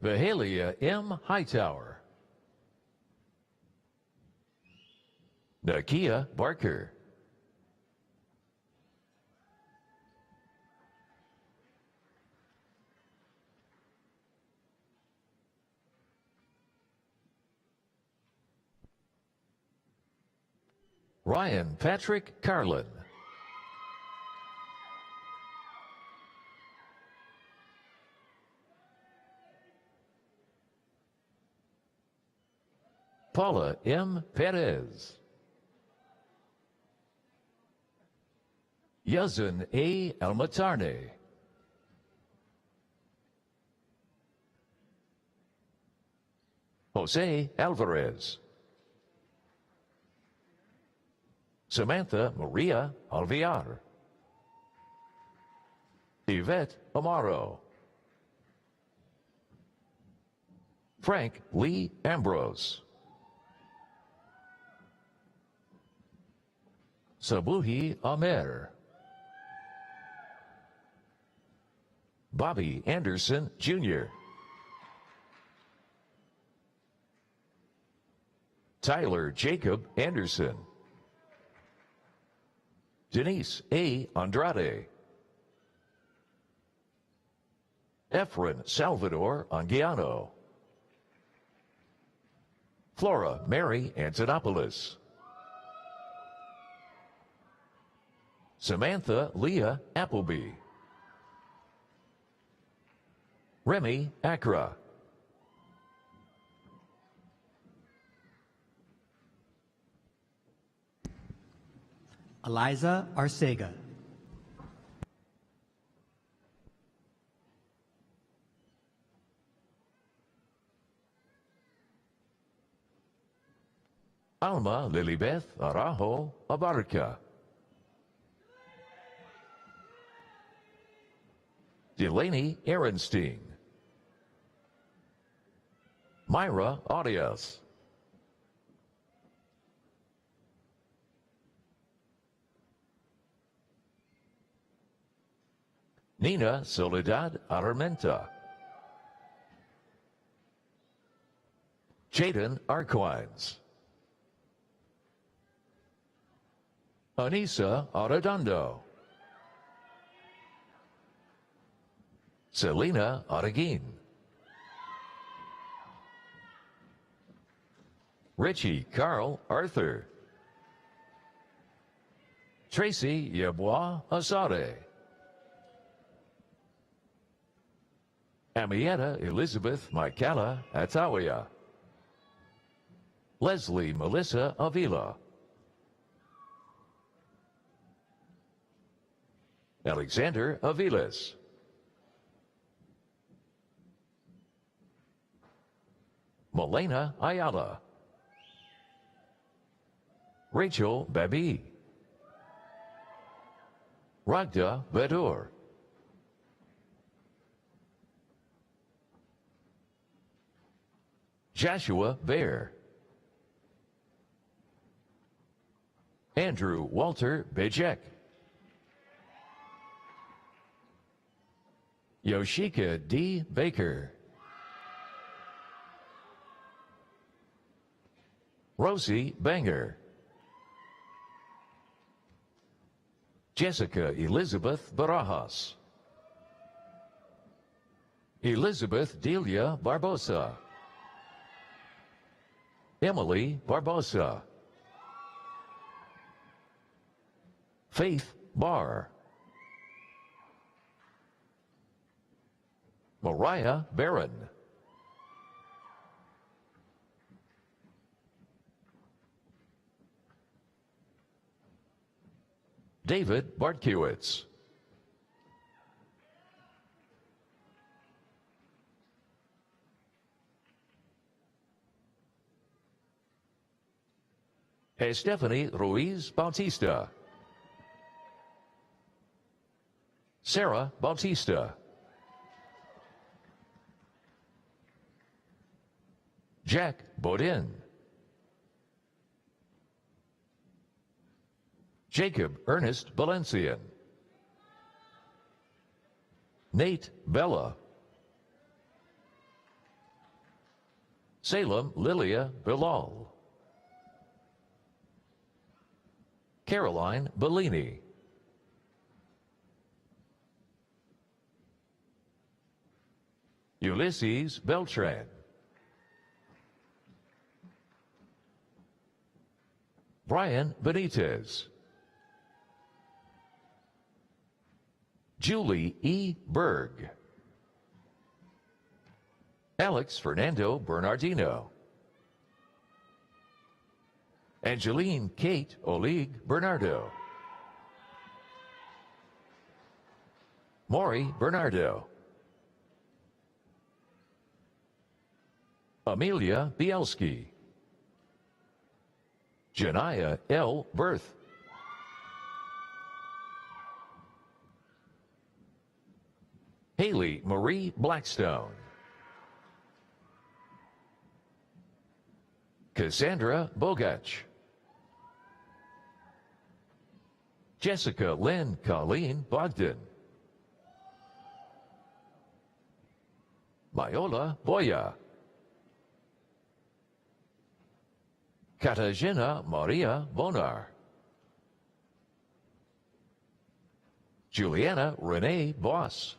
Vahalia M. Hightower. Nakia Barker. Ryan Patrick Carlin. Paula M. Perez. Yazan A. Almatarne. Jose Alvarez. Samantha Maria Alviar. Yvette Amaro. Frank Lee Ambrose. Sabuhi Amer. Bobby Anderson, Jr. Tyler Jacob Anderson. Denise A. Andrade. Efren Salvador Anguiano. Flora Mary Antonopoulos. Samantha Leah Appleby. Remy Accra.
Eliza Arcega.
Alma Lilibeth Arajo Abarca. Delaney Ehrenstein. Myra Audias. Nina Soledad Armenta. Jaden Arquines. Anissa Arredondo. Selena Araguin. Richie Carl Arthur. Tracy Yebois Asare. Amietta Elizabeth Michaela Atawia. Leslie Melissa Avila. Alexander Aviles. Melena Ayala. Rachel Babi. Ragda Bedur. Joshua Bear. Andrew Walter Bejek. Yoshika D. Baker. Rosie Banger. Jessica Elizabeth Barajas. Elizabeth Delia Barbosa. Emily Barbosa. Faith Barr. Mariah Barron. David Bartkiewicz. Estefany Ruiz Bautista. Sarah Bautista. Jack Bodin. Jacob Ernest Valencian. Nate Bella. Salem Lilia Bilal. Caroline Bellini. Ulysses Beltran. Brian Benitez. Julie E. Berg. Alex Fernando Bernardino. Angeline Kate Olig Bernardo. Maury Bernardo. Amelia Bielski. Janaya L. Berth. Haley Marie Blackstone. Cassandra Bogach. Jessica Lynn Colleen Bogdan. Mayola Boya. Katarzyna Maria Bonar. Juliana Renee Boss.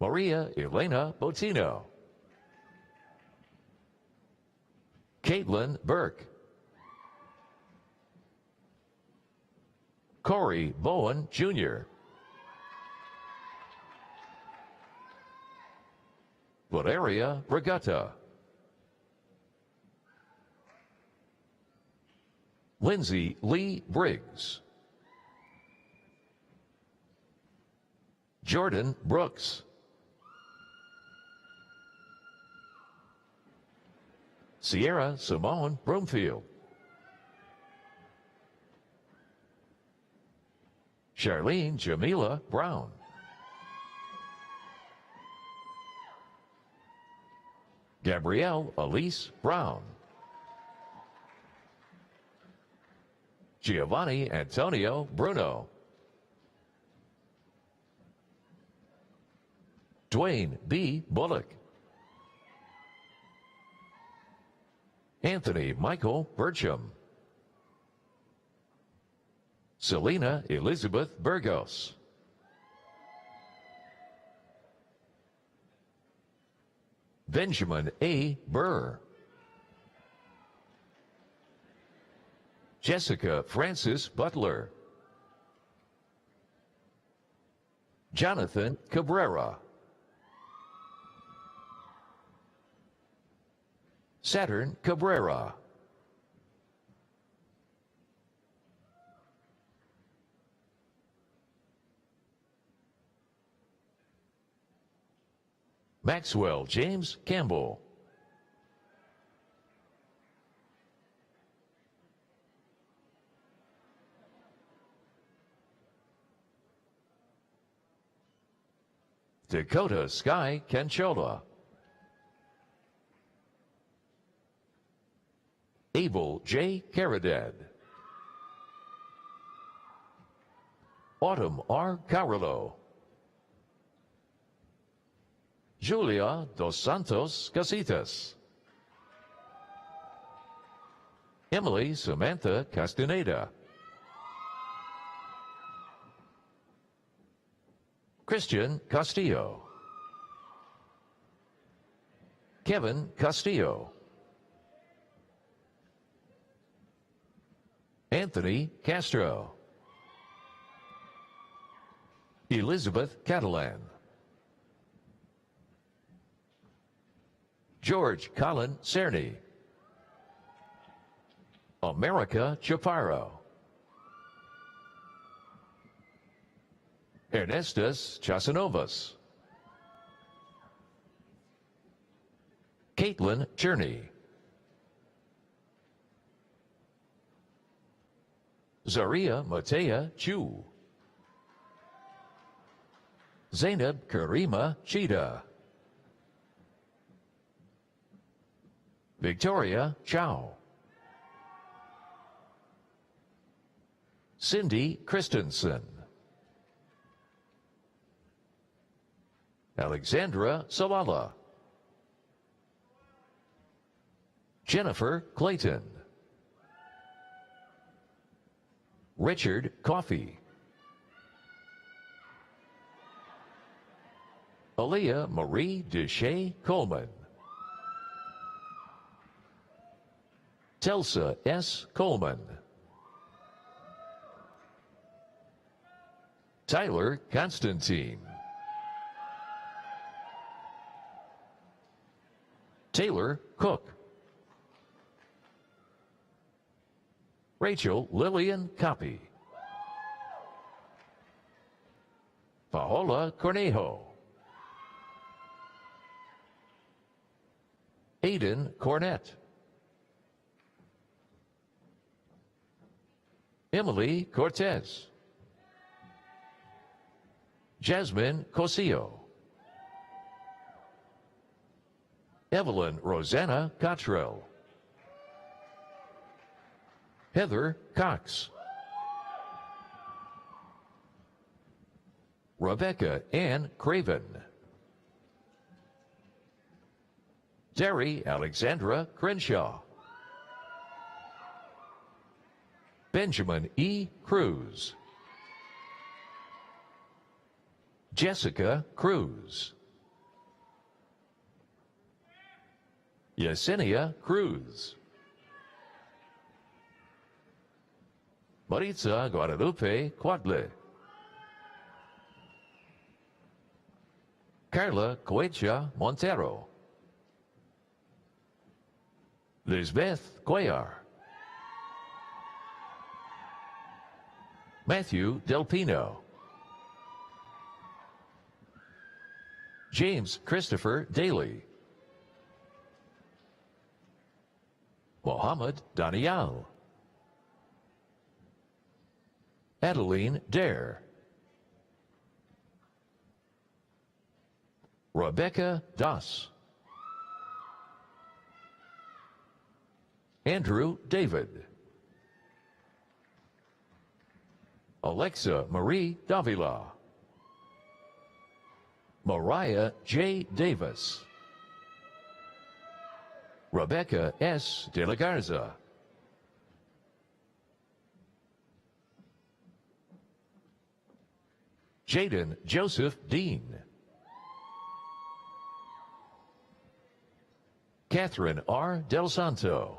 Maria Elena Botino. Caitlin Burke. Corey Bowen, Jr. Valeria Regatta. Lindsay Lee Briggs. Jordan Brooks. Sierra Simone Broomfield. Charlene Jamila Brown. Gabrielle Elise Brown. Giovanni Antonio Bruno. Dwayne B. Bullock. Anthony Michael Burcham. Selena Elizabeth Burgos. Benjamin A. Burr. Jessica Francis Butler. Jonathan Cabrera. Saturn Cabrera. Maxwell James Campbell. Dakota Sky Canchola. Abel J. Caradad. Autumn R. Carrillo. Julia Dos Santos Casitas. Emily Samantha Castaneda. Christian Castillo. Kevin Castillo. Anthony Castro. Elizabeth Catalan. George Colin Cerny. America Chaparro. Ernestus Chasanovas. Caitlin Cherney. Zaria Matea Chu. Zainab Karima Cheetah. Victoria Chow. Cindy Christensen. Alexandra Salala. Jennifer Clayton. Richard Coffey. Aaliyah Marie Deshay Coleman. Telsa S. Coleman. Tyler Constantine. Taylor Cook. Rachel Lillian Copy. Paola Cornejo. Aiden Cornett. Emily Cortez. Jasmine Cosillo. Evelyn Rosanna Cottrell. Heather Cox. Rebecca Ann Craven. Terry Alexandra Crenshaw. Benjamin E. Cruz. Jessica Cruz. Yesenia Cruz. Maritza Guadalupe Quadle. Carla Coecha Montero. Lisbeth Cuellar. Matthew Del Pino. James Christopher Daly. Mohammed Daniel. Adeline Dare. Rebecca Doss. Andrew David. Alexa Marie Davila. Mariah J. Davis. Rebecca S. De la Garza. Jaden Joseph Dean. Catherine R. Del Santo.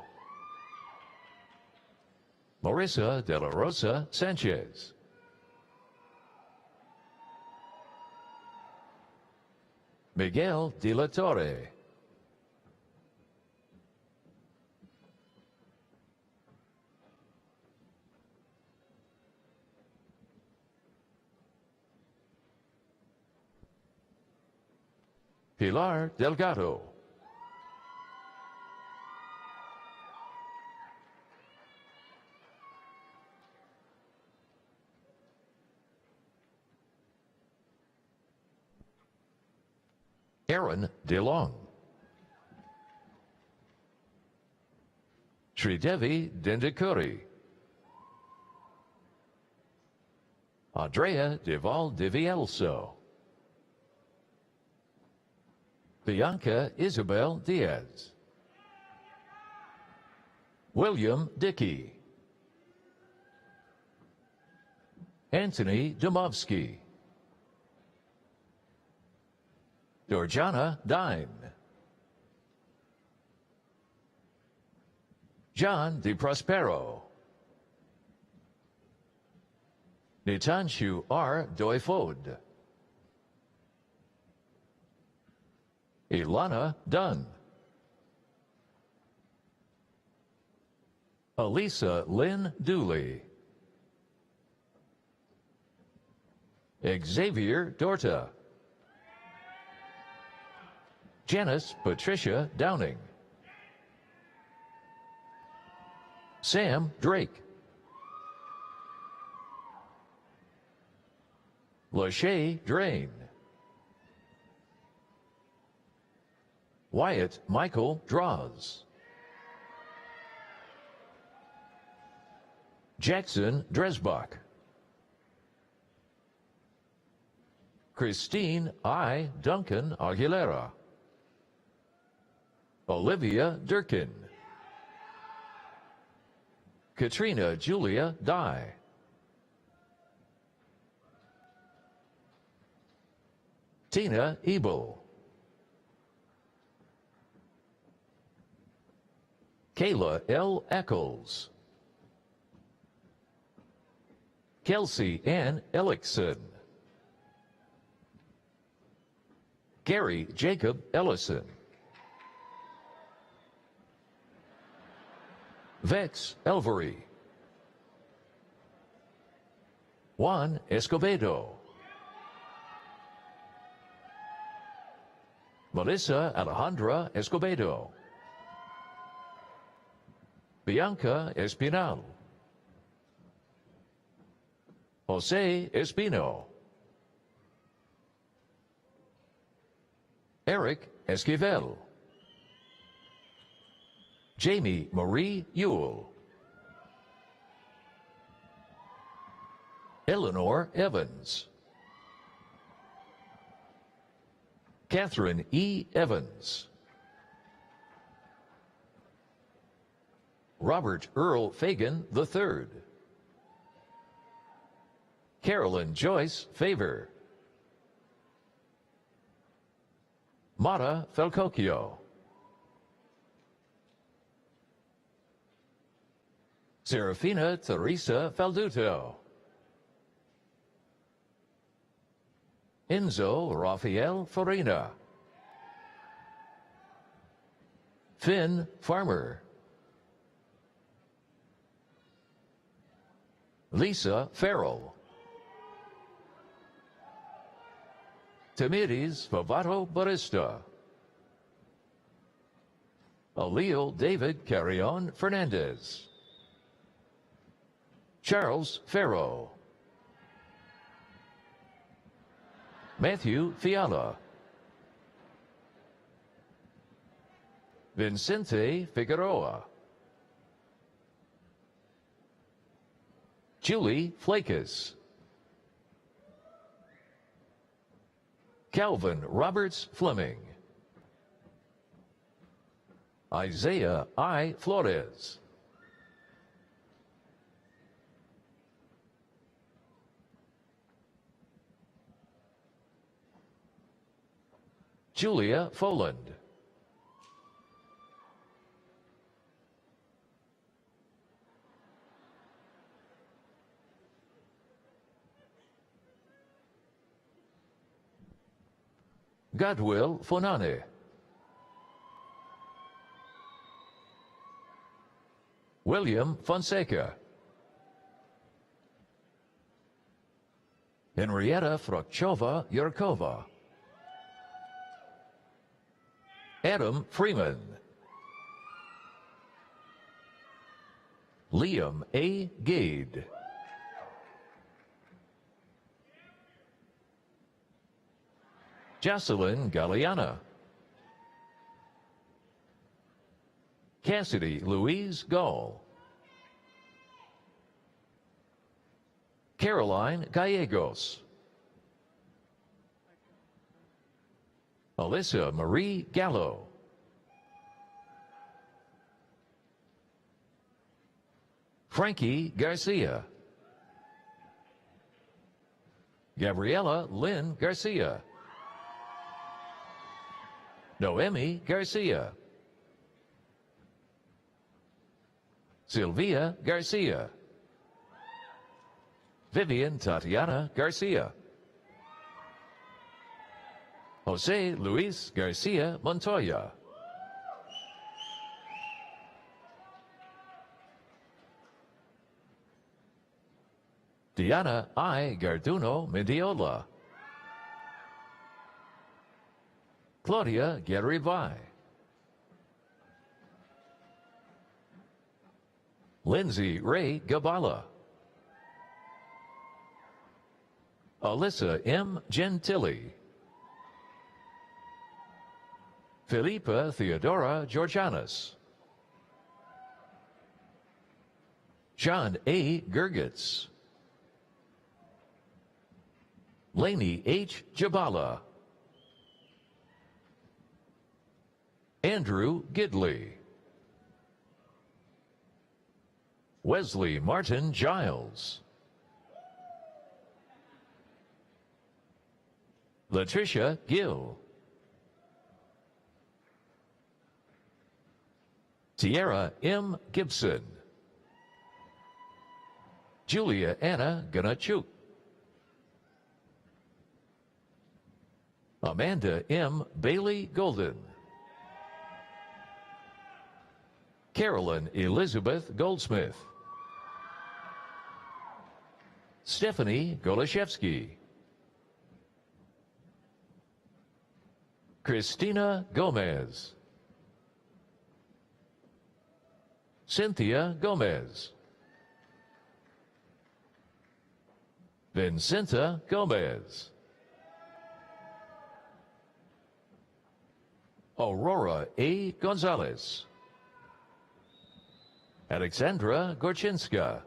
Marissa De La Rosa Sanchez. Miguel De La Torre. Pilar Delgado. Aaron DeLong. Sridevi Dendekuri. Andrea Deval Divielso. Bianca Isabel Diaz. William Dickey. Anthony Domovsky. Georgiana Dime. John De Prospero. Nitanshu R. Doifod. Ilana Dunn. Elisa Lynn Dooley. Xavier Dorta. Janice Patricia Downing. Sam Drake. Lachey Drain. Wyatt Michael Draws. Jackson Dresbach. Christine I. Duncan Aguilera. Olivia Durkin. Katrina Julia Dye. Tina Ebel. Kayla L. Eccles. Kelsey Ann Ellickson. Gary Jacob Ellison. Vex Elvery. Juan Escobedo. Melissa Alejandra Escobedo. Bianca Espinal. Jose Espino. Eric Esquivel. Jamie Marie Ewell. Eleanor Evans. Catherine E. Evans. Robert Earl Fagan III. Carolyn Joyce Favor. Mata Felcocchio. Serafina Teresa Falduto. Enzo Rafael Farina. Finn Farmer. Lisa Farrell. Tamiris Favato Barista. Alil David Carrion Fernandez. Charles Farrow. Matthew Fiala. Vincente Figueroa. Julie Flakus. Calvin Roberts Fleming. Isaiah I. Flores. Julia Foland. Godwill Fonane. William Fonseca. Henrietta Frokchova Yurkova. Adam Freeman. Liam A. Gade. Jocelyn Galliana. Cassidy Louise Gall. Caroline Gallegos. Alyssa Marie Gallo. Frankie Garcia. Gabriela Lynn Garcia. Noemi Garcia. Sylvia Garcia. Vivian Tatiana Garcia. Jose Luis Garcia Montoya. Diana I. Garduno Mendiola. Claudia Garibay, Lindsay Ray Gabala, Alyssa M. Gentili, Filipa Theodora Georgianis, John A. Gergitz, Lainey H. Jabala, Andrew Gidley, Wesley Martin Giles, Latricia Gill, Tierra M. Gibson, Julia Anna Ganachuk, Amanda M. Bailey Golden, Carolyn Elizabeth Goldsmith, Stephanie Golashevsky, Christina Gomez, Cynthia Gomez, Vincenta Gomez, Aurora A. Gonzalez, Alexandra Gorchinska,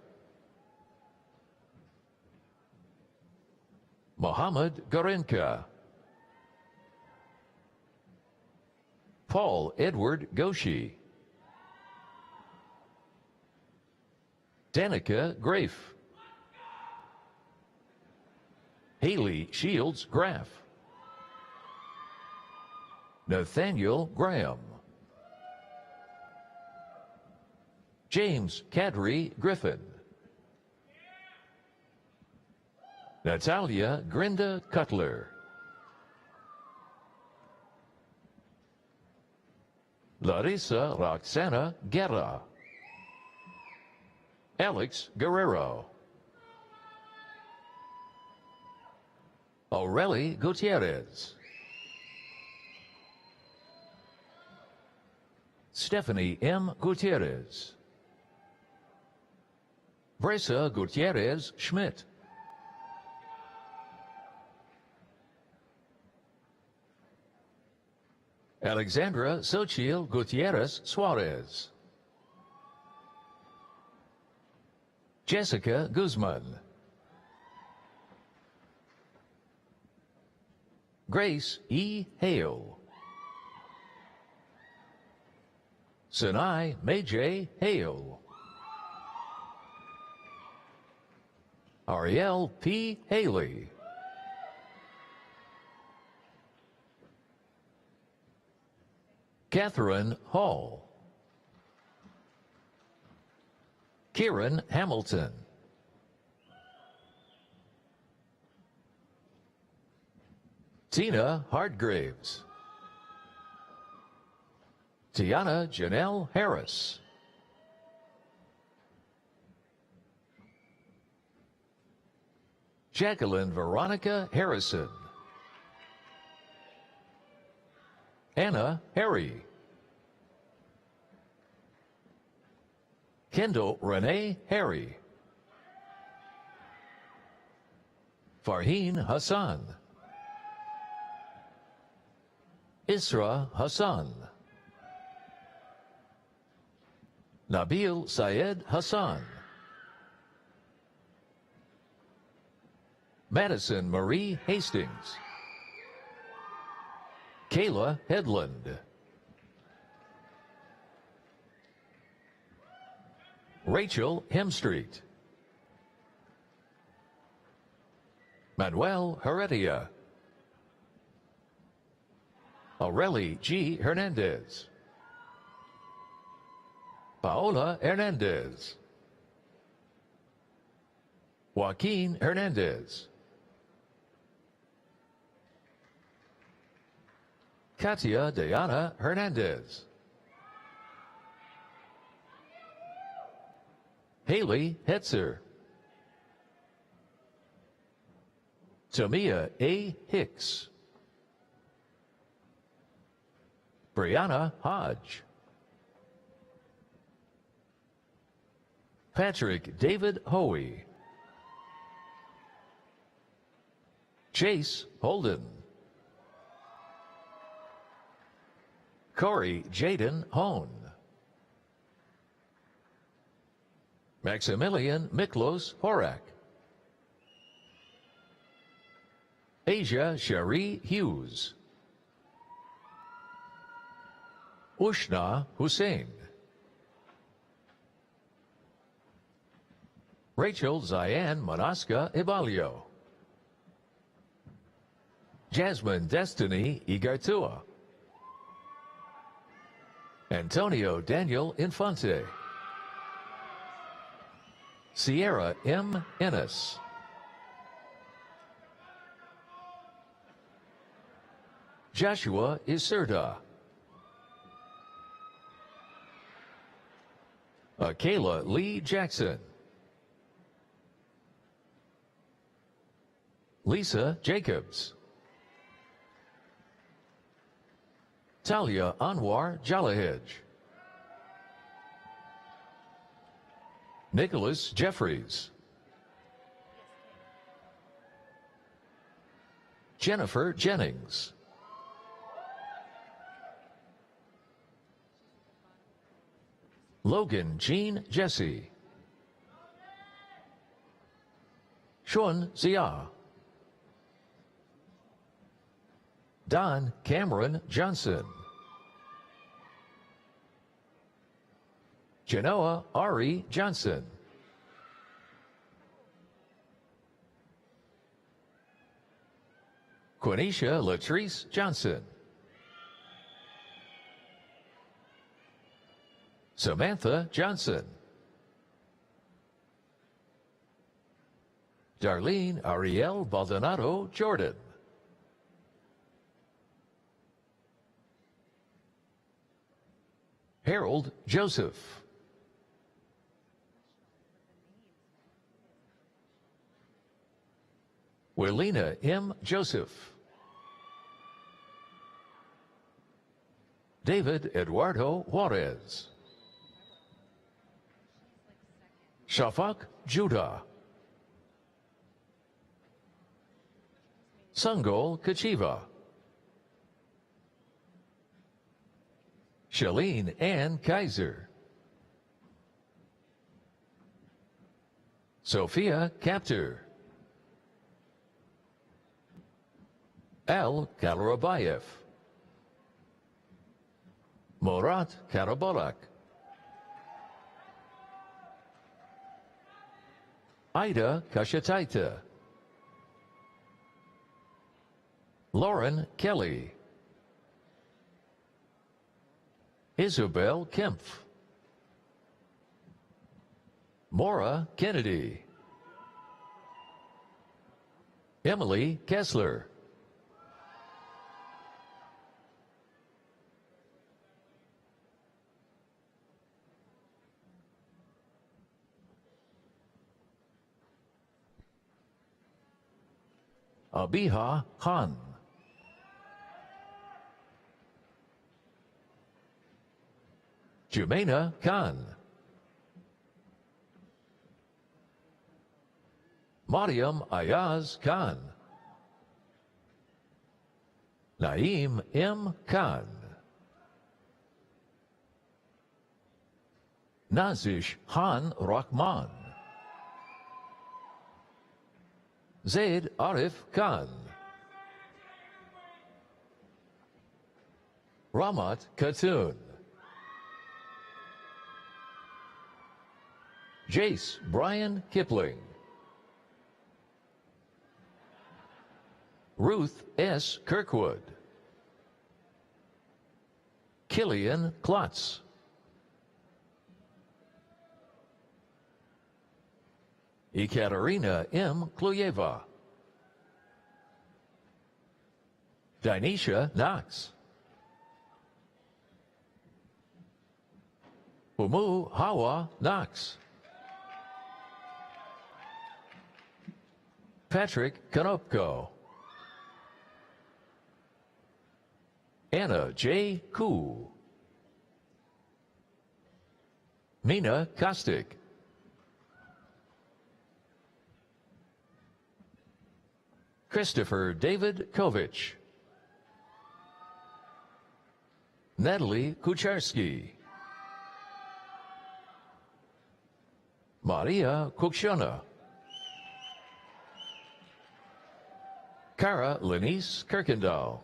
Mohammed Gorenka, Paul Edward Goshi, Danica Grafe, Haley Shields Graff, Nathaniel Graham, James Kadri Griffin, Natalia Grinda Cutler, Larissa Roxana Guerra, Alex Guerrero, Aureli Gutierrez, Stephanie M. Gutierrez, Bresa Gutierrez Schmidt, Alexandra Xochitl Gutierrez Suarez, Jessica Guzman, Grace E. Hale, Sinai Majay Hale, Ariel P. Haley, Catherine Hall, Kieran Hamilton, Tina Hardgraves, Tiana Janelle Harris, Jacqueline Veronica Harrison, Anna Harry, Kendall Renee Harry, Farheen Hassan, Isra Hassan, Nabil Syed Hassan, Madison Marie Hastings, Kayla Headland, Rachel Hemstreet, Manuel Heredia, Aureli G. Hernandez, Paola Hernandez, Joaquin Hernandez, Katia Diana Hernandez, Haley Hetzer, Tamia A. Hicks, Brianna Hodge. Patrick David Hoey. Chase Holden. Corey Jaden Hone. Maximilian Miklos Horak. Asia Cherie Hughes. Ushna Hussein. Rachel Zayan Manaska Ibalio. Jasmine Destiny Igartua. Antonio Daniel Infante. Sierra M. Ennis. Joshua Iserda. Kayla Lee Jackson. Lisa Jacobs. Talia Anwar Jalahij. Nicholas Jeffries. Jennifer Jennings. Logan Jean Jesse. Shun Zia. Don Cameron Johnson. Genoa Ari Johnson. Quenisha Latrice Johnson. Samantha Johnson. Darlene Ariel Baldonado Jordan. Harold Joseph. Welina M. Joseph. David Eduardo Juarez. Shafak Judah. Sungol Kachiva. Shalene Ann Kaiser. Sophia Captor. Al Kalarabayev. Morat Karabolak. Ida Kashataita. Lauren Kelly. Isabel Kempf. Maura Kennedy. Emily Kessler. Abiha Khan. Jumaina Khan. Mariam Ayaz Khan. Naeem M. Khan. Nazish Han Rahman. Zaid Arif Khan. Ramat Khatun. Jace Brian Kipling. Ruth S. Kirkwood. Killian Klotz. Ekaterina M. Kluyeva. Dinesha Knox. Umu Hawa Knox. Patrick Konopko. Anna J. Koo. Mina Kostic. Christopher David Kovich. Natalie Kucharski. Maria Kukshona. Cara Lenice Kirkendall.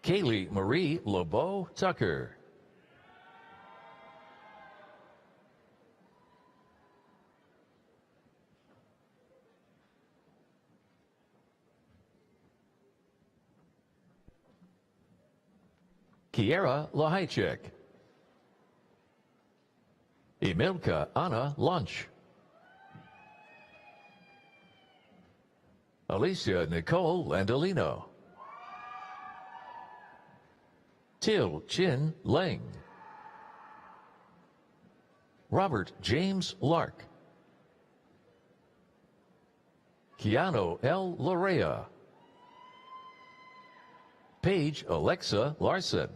Kaylee Marie LeBeau Tucker. Kiera Lahajcik. Emilka Anna Lunch. Alicia Nicole Landolino. Till Chin Leng. Robert James Lark. Keanu L. Larea. Paige Alexa Larson.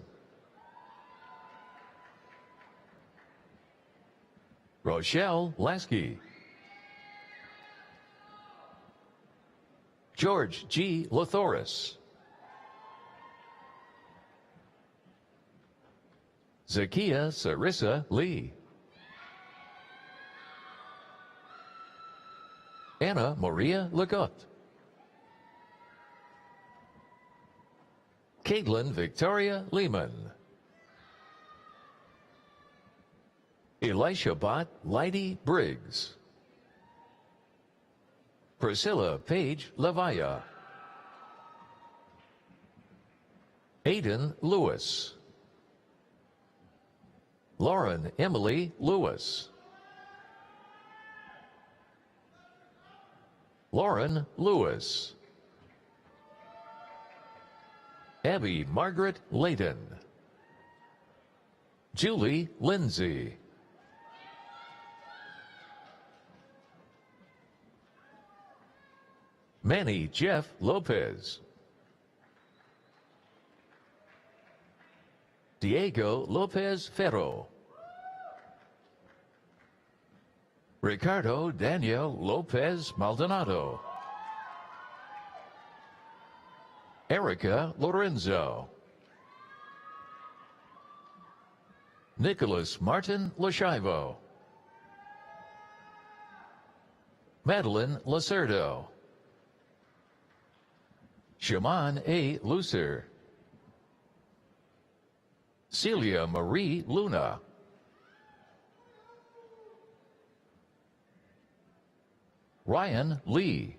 Rochelle Lasky. George G. Lothoris. Zakia Sarissa Lee. Anna Maria Legault. Caitlin Victoria Lehman. Elisha Bott Leidy Briggs. Priscilla Page Levaya. Aiden Lewis. Lauren Emily Lewis. Lauren Lewis. Abby Margaret Layton. Julie Lindsay. Manny Jeff Lopez. Diego Lopez Ferro. Ricardo Daniel Lopez Maldonado. Erica Lorenzo. Nicholas Martin Lashivo. Madeline Lacerdo. Shaman A. Lucer. Celia Marie Luna. Ryan Lee.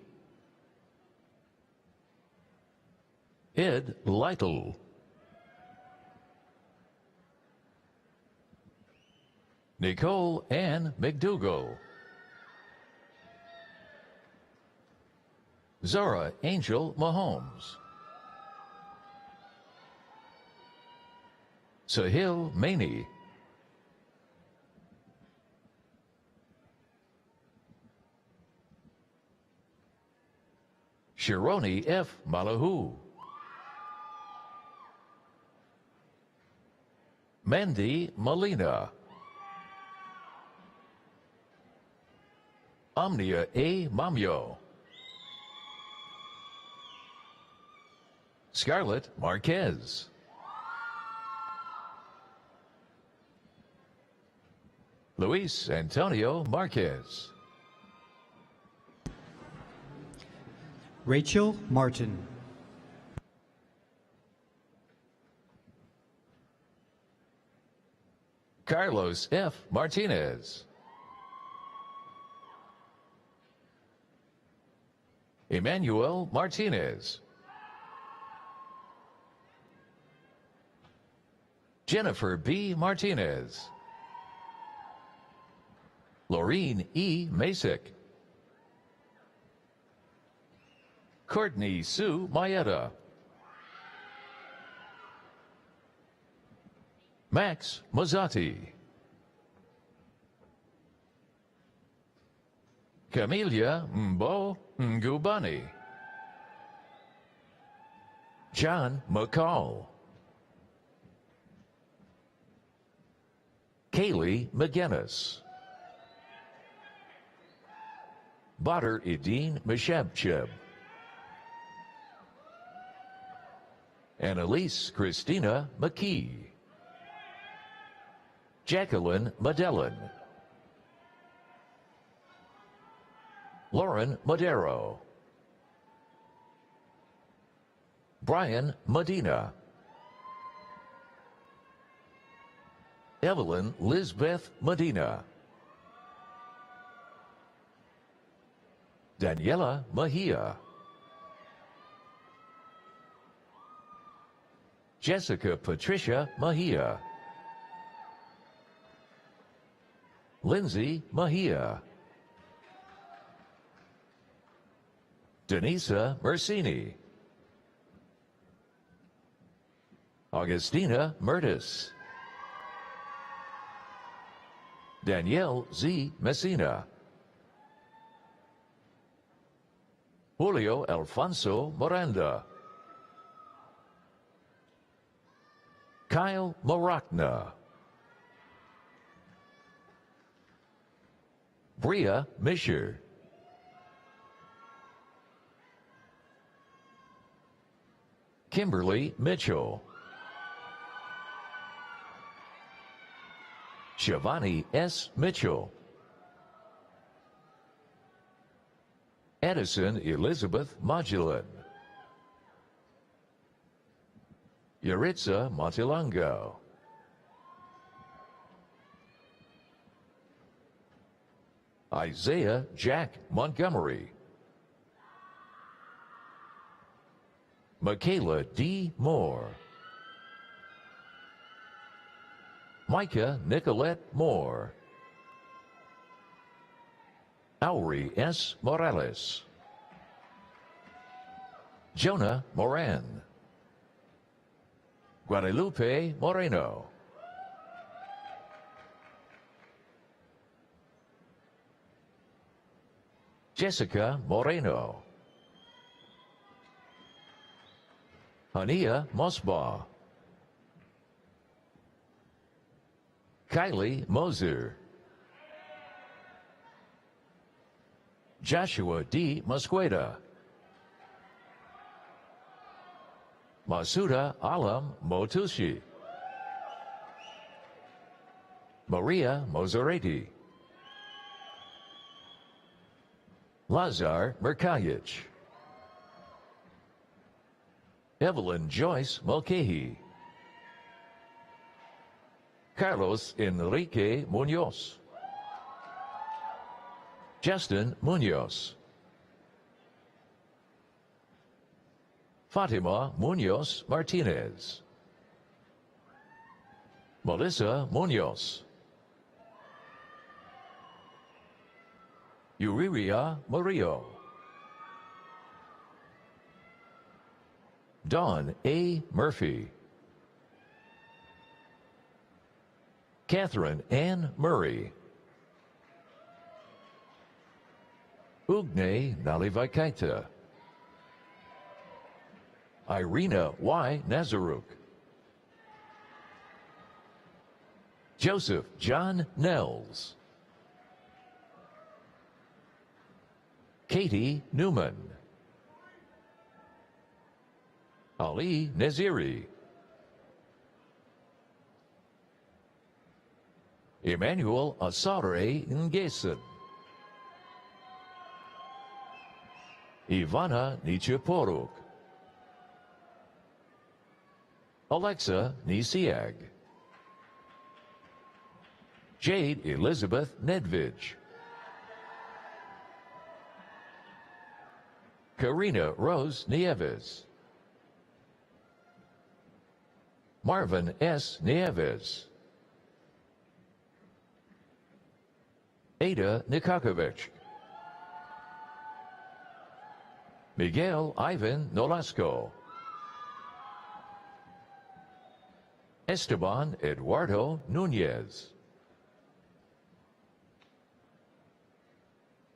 Ed Lytle. Nicole Ann McDougall. Zora Angel Mahomes. Sahil Maney. Shironi F. Malahu. Mandy Molina. Omnia A. Mamio. Scarlett Marquez. Luis Antonio Marquez.
Rachel Martin.
Carlos F. Martinez. Emmanuel Martinez. Jennifer B. Martinez. Laureen E. Masick. Courtney Sue Maeda. Max Mazzati. Camelia Mbo Ngubani. John McCall. Kaylee McGinnis. Badr Edine Meshabcheb. Annalise Christina McKee. Jacqueline Madellan. Lauren Madero. Brian Medina. Evelyn Lisbeth Medina. Daniela Mejia. Jessica Patricia Mejia. Lindsay Mejia. Denisa Mersini. Augustina Mertis. Danielle Z. Messina. Julio Alfonso Miranda. Kyle Maracna. Bria Misher. Kimberly Mitchell. Shivani S. Mitchell. Edison Elizabeth Modulin. Yaritza Montelango. Isaiah Jack Montgomery. Michaela D. Moore. Micah Nicolette Moore. Aury S. Morales. Jonah Moran. Guadalupe Moreno. Jessica Moreno. Hania Mosbaugh. Kylie Moser. Joshua D. Mosqueda. Masuda Alam Motushi. Maria Mozareti. Lazar Merkayich. Evelyn Joyce Mulcahy. Carlos Enrique Munoz. Justin Munoz. Fatima Munoz Martinez. Melissa Munoz. Uriria Murillo. Dawn A. Murphy. Catherine Ann Murray. Ugne Nalivaikaita. Irina Y. Nazaruk. Joseph John Nels. Katie Newman. Ali Naziri. Emmanuel Asare Ngeson. Ivana Nichiporuk. Alexa Nisiag. Jade Elizabeth Nedvich. Karina Rose Nieves. Marvin S. Nieves. Ada Nikakovic. Miguel Ivan Nolasco. Esteban Eduardo Nunez.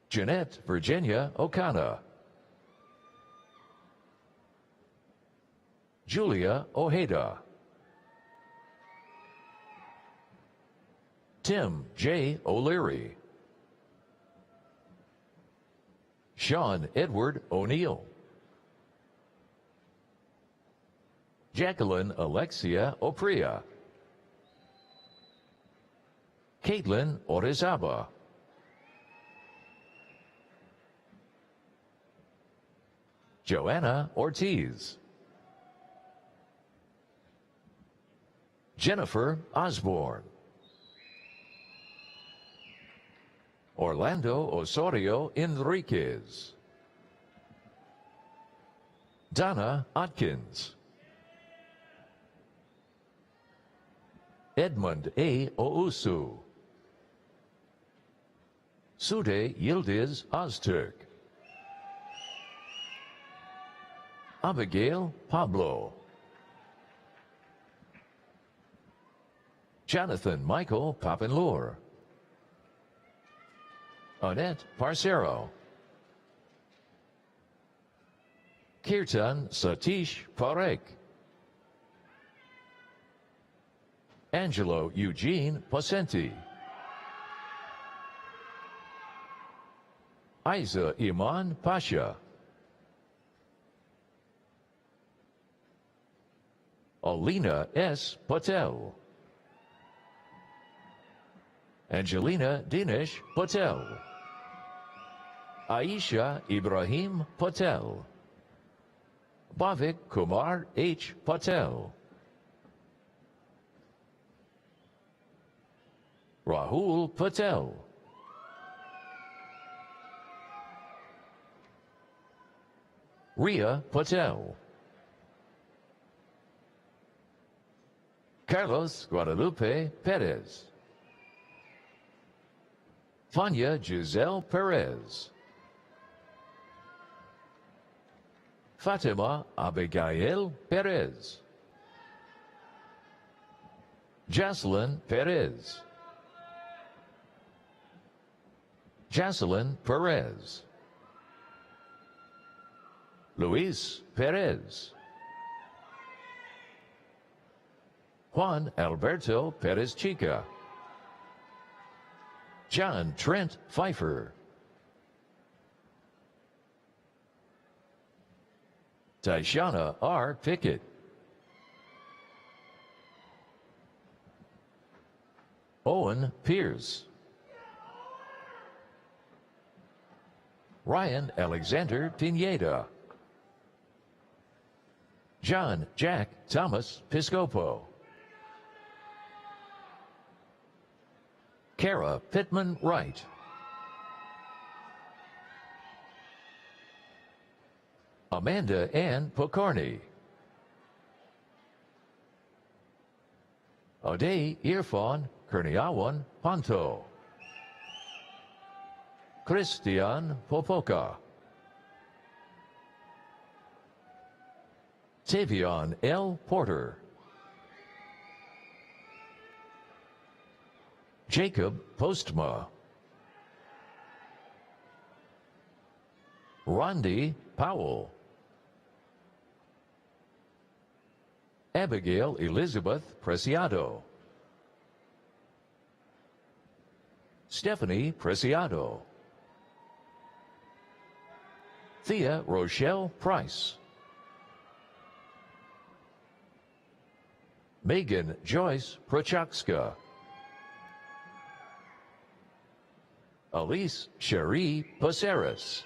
Jeanette Virginia Okana. Julia Ojeda. Tim J. O'Leary. Sean Edward O'Neill. Jacqueline Alexia Opria. Caitlin Orizaba. Joanna Ortiz. Jennifer Osborne. Orlando Osorio Enriquez. Donna Atkins. Edmund A. Ousu. Sude Yildiz Ozturk. Abigail Pablo. Jonathan Michael Papenlour. Annette Parcero. Kirtan Satish Parekh. Angelo Eugene Pocenti. Isa Iman Pasha. Alina S. Patel. Angelina Dinesh Patel. Aisha Ibrahim Patel. Bhavik Kumar H. Patel. Rahul Patel. Ria Patel. Carlos Guadalupe Perez. Fania Giselle Perez. Fatima Abigail Perez. Jocelyn Perez. Jocelyn Perez. Luis Perez. Juan Alberto Perez Chica. John Trent Pfeiffer. Tishana R. Pickett. Owen Pierce. Ryan Alexander Pineda. John Jack Thomas Piscopo. Kara Pittman Wright. Amanda Ann Pokorny. Ade Irfan Kurniawan Panto. Christian Popoka. Tavion L. Porter. Jacob Postma. Rondi Powell. Abigail Elizabeth Preciado. Stephanie Preciado. Thea Rochelle Price. Megan Joyce Prochakska. Elise Cherie Poseris.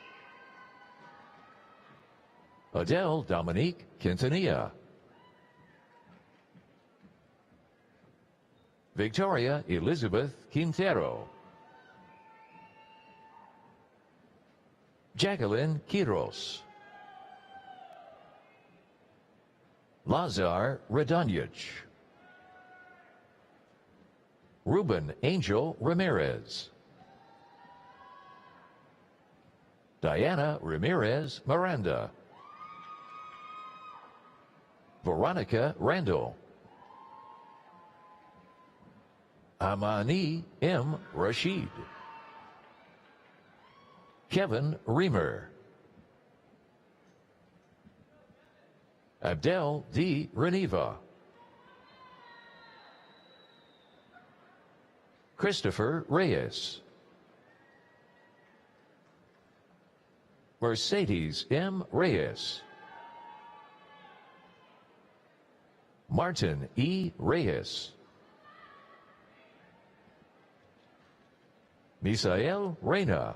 Adele Dominique Quintanilla. Victoria Elizabeth Quintero. Jacqueline Quiros. Lazar Radonyich. Ruben Angel Ramirez. Diana Ramirez Miranda. Veronica Randall. Amani M. Rashid. Kevin Reamer. Abdel D. Reneva, Christopher Reyes, Mercedes M. Reyes, Martin E. Reyes, Misael Reyna,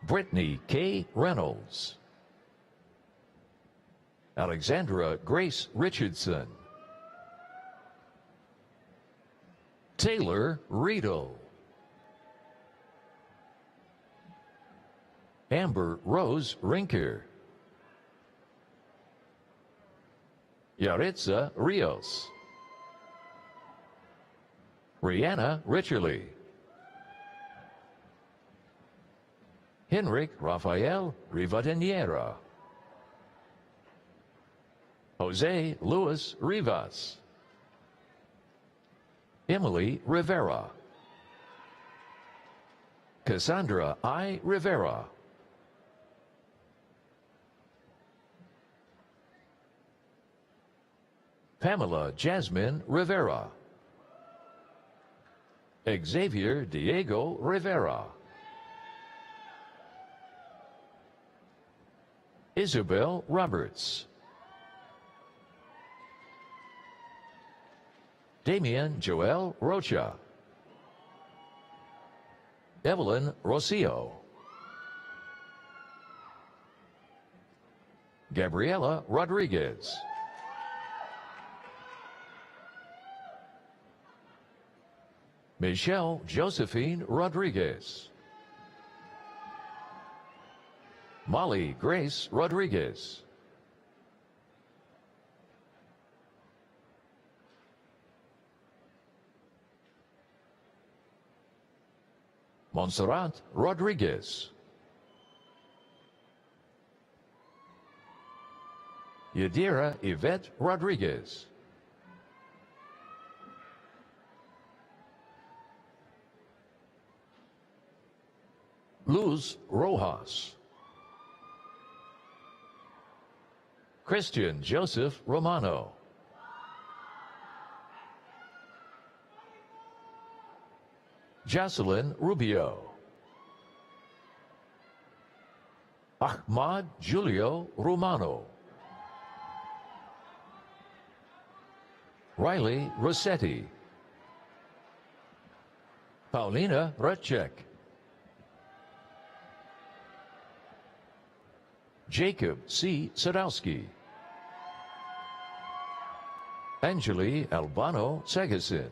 Brittany K. Reynolds, Alexandra Grace Richardson, Taylor Riedel, Amber Rose Rinker, Yaritza Rios, Rihanna Richerly, Henrik Rafael Rivadeneira, Jose Luis Rivas, Emily Rivera, Cassandra I. Rivera, Pamela Jasmine Rivera, Xavier Diego Rivera, Isabel Roberts, Damian Joel Rocha, Evelyn Rocio, Gabriela Rodriguez, Michelle Josephine Rodriguez, Molly Grace Rodriguez, Montserrat Rodriguez, Yadira Yvette Rodriguez, Luz Rojas, Christian Joseph Romano, Jocelyn Rubio, Ahmad Julio Romano, Riley Rossetti, Paulina Rutchek, Jacob C. Sadowski, Angeli Albano Segasin,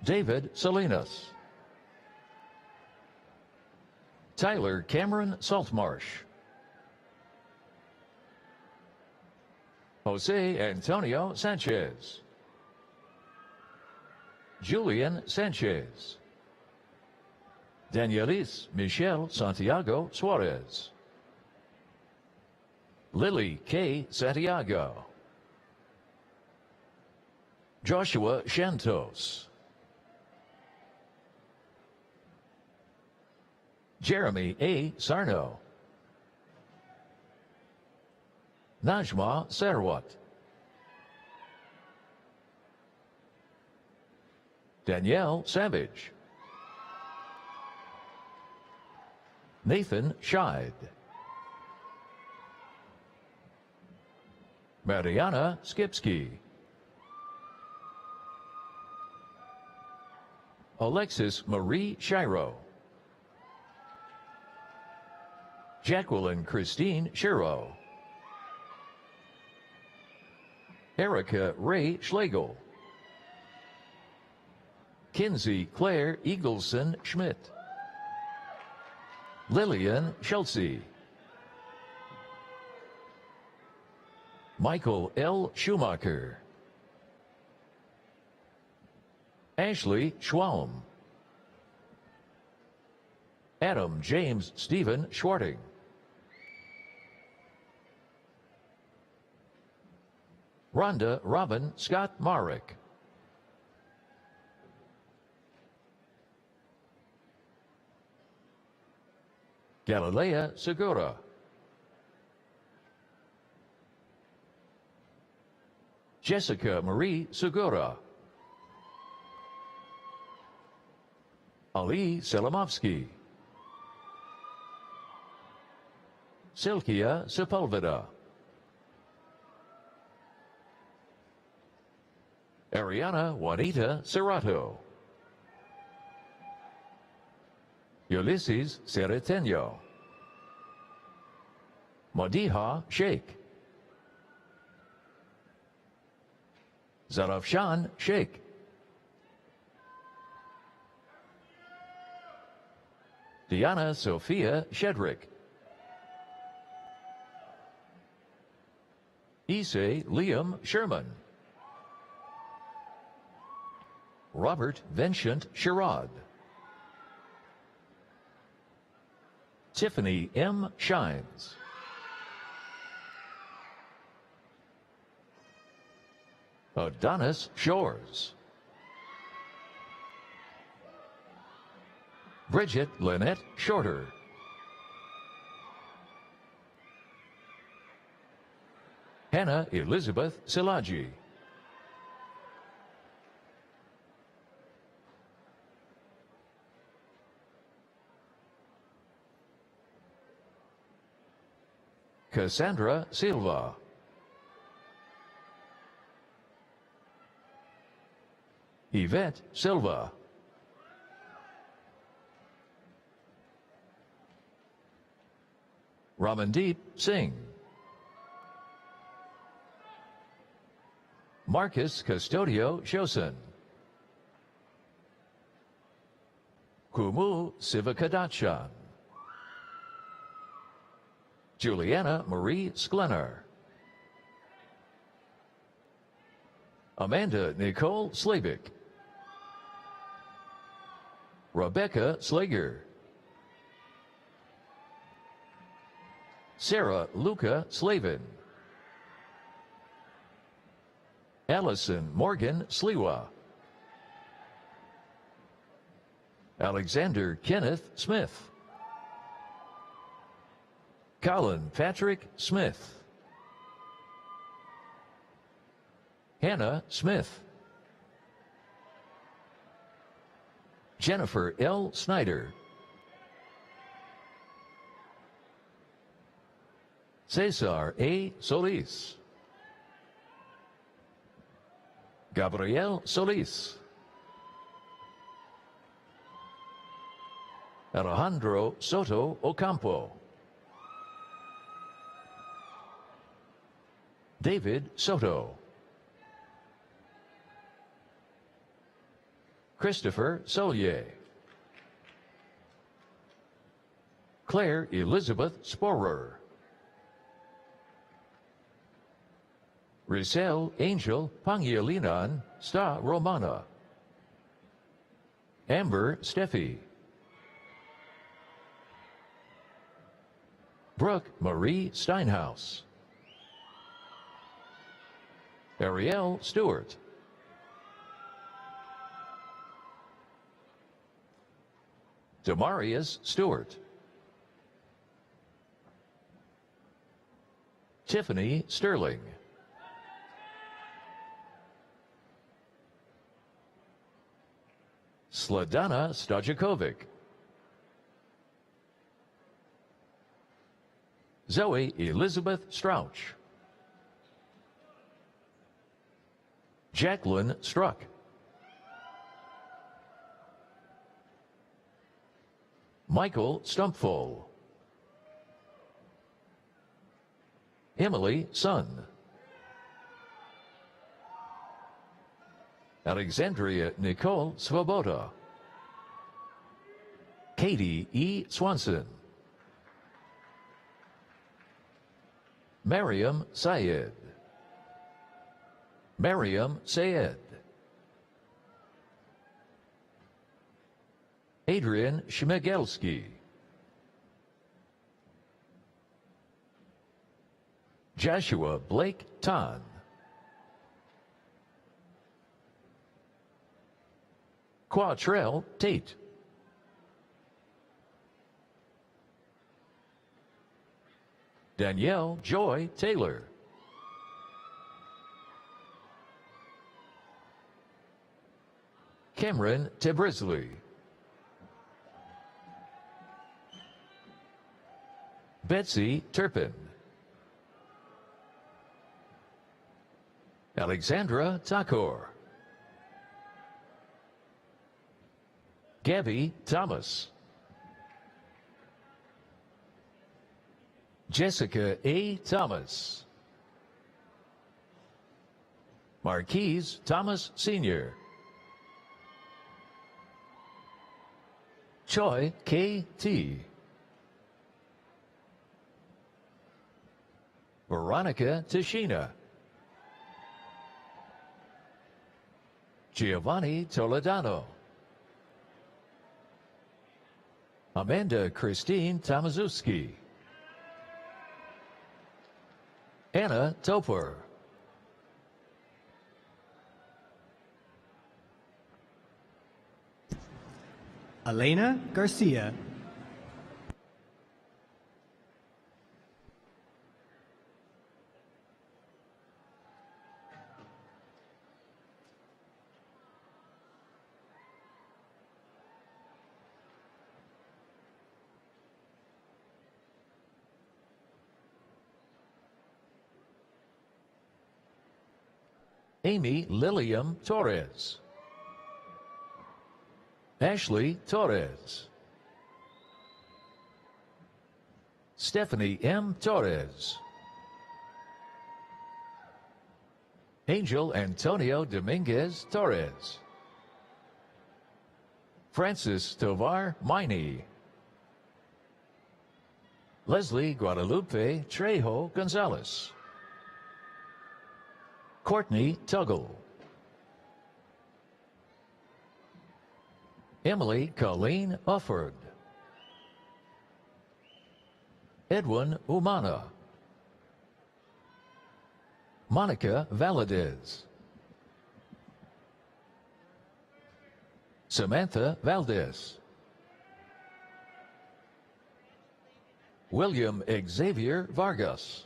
David Salinas, Tyler Cameron Saltmarsh, Jose Antonio Sanchez, Julian Sanchez, Danielis Michelle Santiago Suarez, Lily K. Santiago, Joshua Shantos, Jeremy A. Sarno, Najma Sarwat, Danielle Savage, Nathan Scheid, Mariana Skipsky, Alexis Marie Shiro, Jacqueline Christine Shiro, Erica Ray Schlegel, Kinsey Claire Eagleson Schmidt, Lillian Schulze, Michael L. Schumacher, Ashley Schwalm, Adam James Stephen Schwarting, Rhonda Robin Scott Marek, Galilea Segura. Jessica Marie Segura. Ali Selamovsky. Silkia Sepulveda. Ariana Juanita Serrato. Ulysses Cereteño. Madiha Sheikh. Zarafshan Sheikh. Diana Sophia Shedrick. Issei Liam Sherman. Robert Vincent Sherrod. Tiffany M. Shines. Adonis Shores. Bridget Lynette Shorter. Hannah Elizabeth Silaji. Cassandra Silva. Yvette Silva. Ramandeep Singh. Marcus Custodio Shosen. Kumu Sivakadacha. Juliana Marie Sklenar. Amanda Nicole Slavik. Rebecca Slager. Sarah Luca Slavin. Allison Morgan Sliwa. Alexander Kenneth Smith. Colin Patrick Smith. Hannah Smith. Jennifer L. Snyder. Cesar A. Solis. Gabriel Solis. Alejandro Soto Ocampo. David Soto. Christopher Solier. Claire Elizabeth Sporer. Rizal Angel Pangialinan Sta Romana. Amber Steffi. Brooke Marie Steinhaus. Ariel Stewart. Demarius Stewart. Tiffany Sterling. Sladana Stojakovic. Zoe Elizabeth Strouch. Jacqueline Struck. Michael Stumpful. Emily Sun. Alexandria Nicole Svoboda. Katie E. Swanson. Mariam Syed. Mariam Sayed. Adrian Shmigelski. Joshua Blake Tan. Quatrell Tate. Danielle Joy Taylor. Cameron Tebrisley. Betsy Turpin. Alexandra Takor. Gabby Thomas. Jessica A. Thomas. Marquise Thomas Sr. Choi K.T. Veronica Tashina. Giovanni Toledano. Amanda Christine Tomaszewski. Anna Topor.
Elena Garcia.
Amy Lilium Torres. Ashley Torres. Stephanie M. Torres. Angel Antonio Dominguez Torres. Francis Tovar Miney. Leslie Guadalupe Trejo Gonzalez. Courtney Tuggle. Emily Colleen Ufford. Edwin Umana. Monica Valadez. Samantha Valdez. William Xavier Vargas.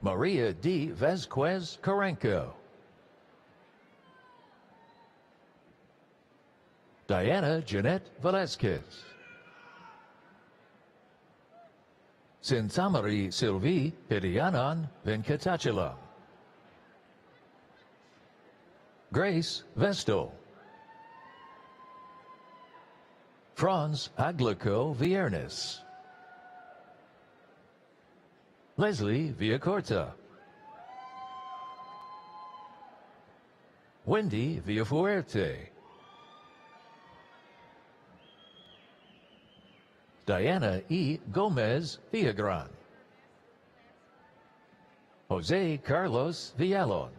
Maria D. Vasquez Karenko. Diana Jeanette Velasquez. Sintamari Sylvie Hidianan Venkatachalam. Grace Vestal. Franz Aglico Viernes. Leslie Villacorta. Wendy Villafuerte. Diana E. Gomez Villagran. Jose Carlos Villalon.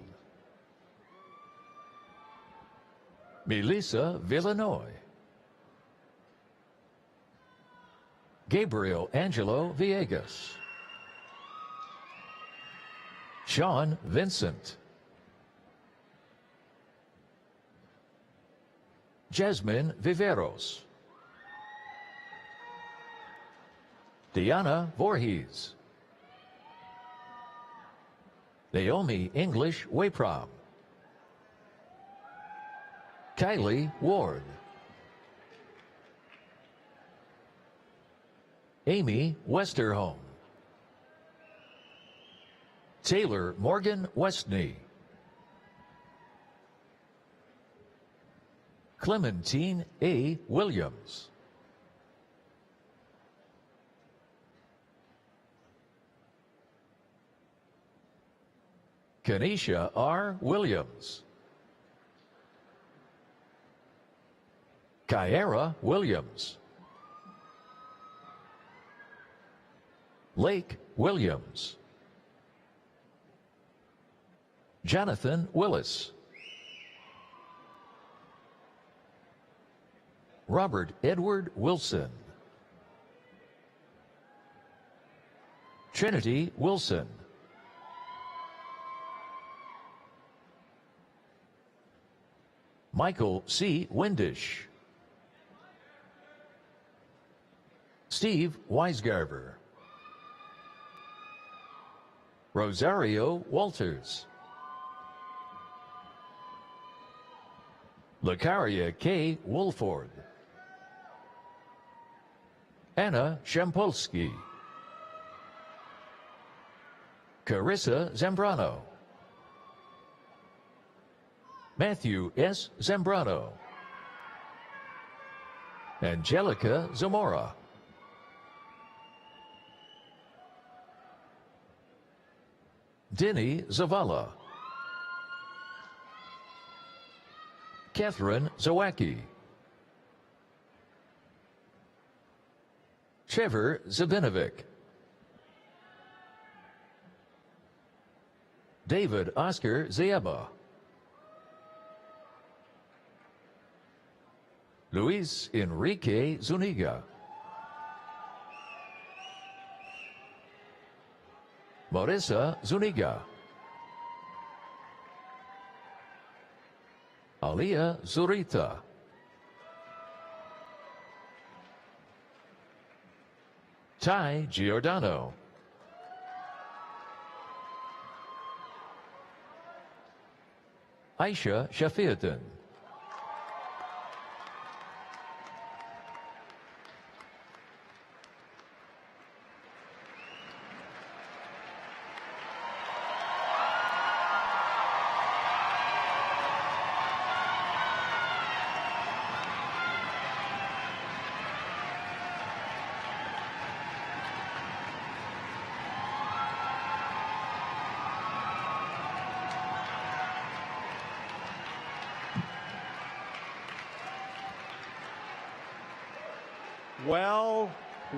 Melissa Villanoy. Gabriel Angelo Villegas. Sean Vincent. Jasmine Viveros. Diana Voorhees. Naomi English Wayprom. Kylie Ward. Amy Westerholm. Taylor Morgan Westney. Clementine A. Williams. Kenesha R. Williams. Kyara Williams. Lake Williams. Jonathan Willis. Robert Edward Wilson. Trinity Wilson. Michael C. Windish. Steve Weisgarver, Rosario Walters, Lakaria K. Wolford, Anna Shampolsky, Carissa Zambrano, Matthew S. Zambrano, Angelica Zamora, Denny Zavala, Catherine Zawacki, Trevor Zabinovic, David Oscar Zieba, Luis Enrique Zuniga, Marissa Zuniga, Alia Zurita, Ty Giordano, Aisha Shafiuddin,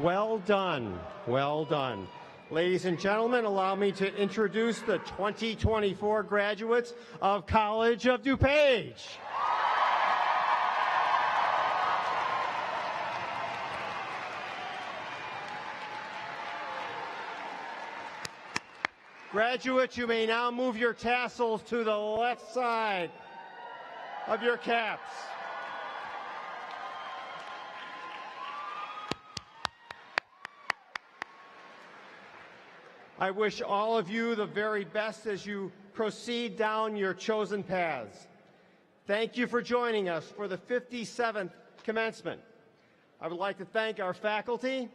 Well done. Well done. Ladies and gentlemen, allow me to introduce the 2024 graduates of College of DuPage. Graduates, you may now move your tassels to the left side of your caps. I wish all of you the very best as you proceed down your chosen paths. Thank you for joining us for the 57th commencement. I would like to thank our faculty,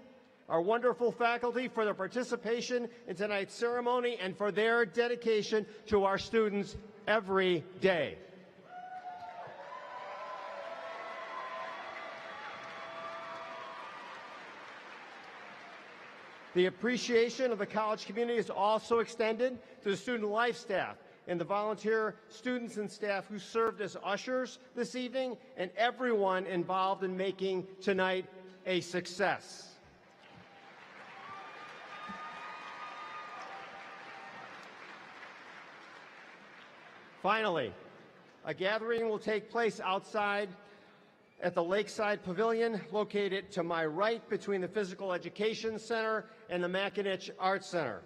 our wonderful faculty, for their participation in tonight's ceremony and for their dedication to our students every day. The appreciation of the college community is also extended to the student life staff and the volunteer students and staff who served as ushers this evening and everyone involved in making tonight a success. Finally, a gathering will take place outside at the Lakeside Pavilion, located to my right between the Physical Education Center and the Mackinac Arts Center.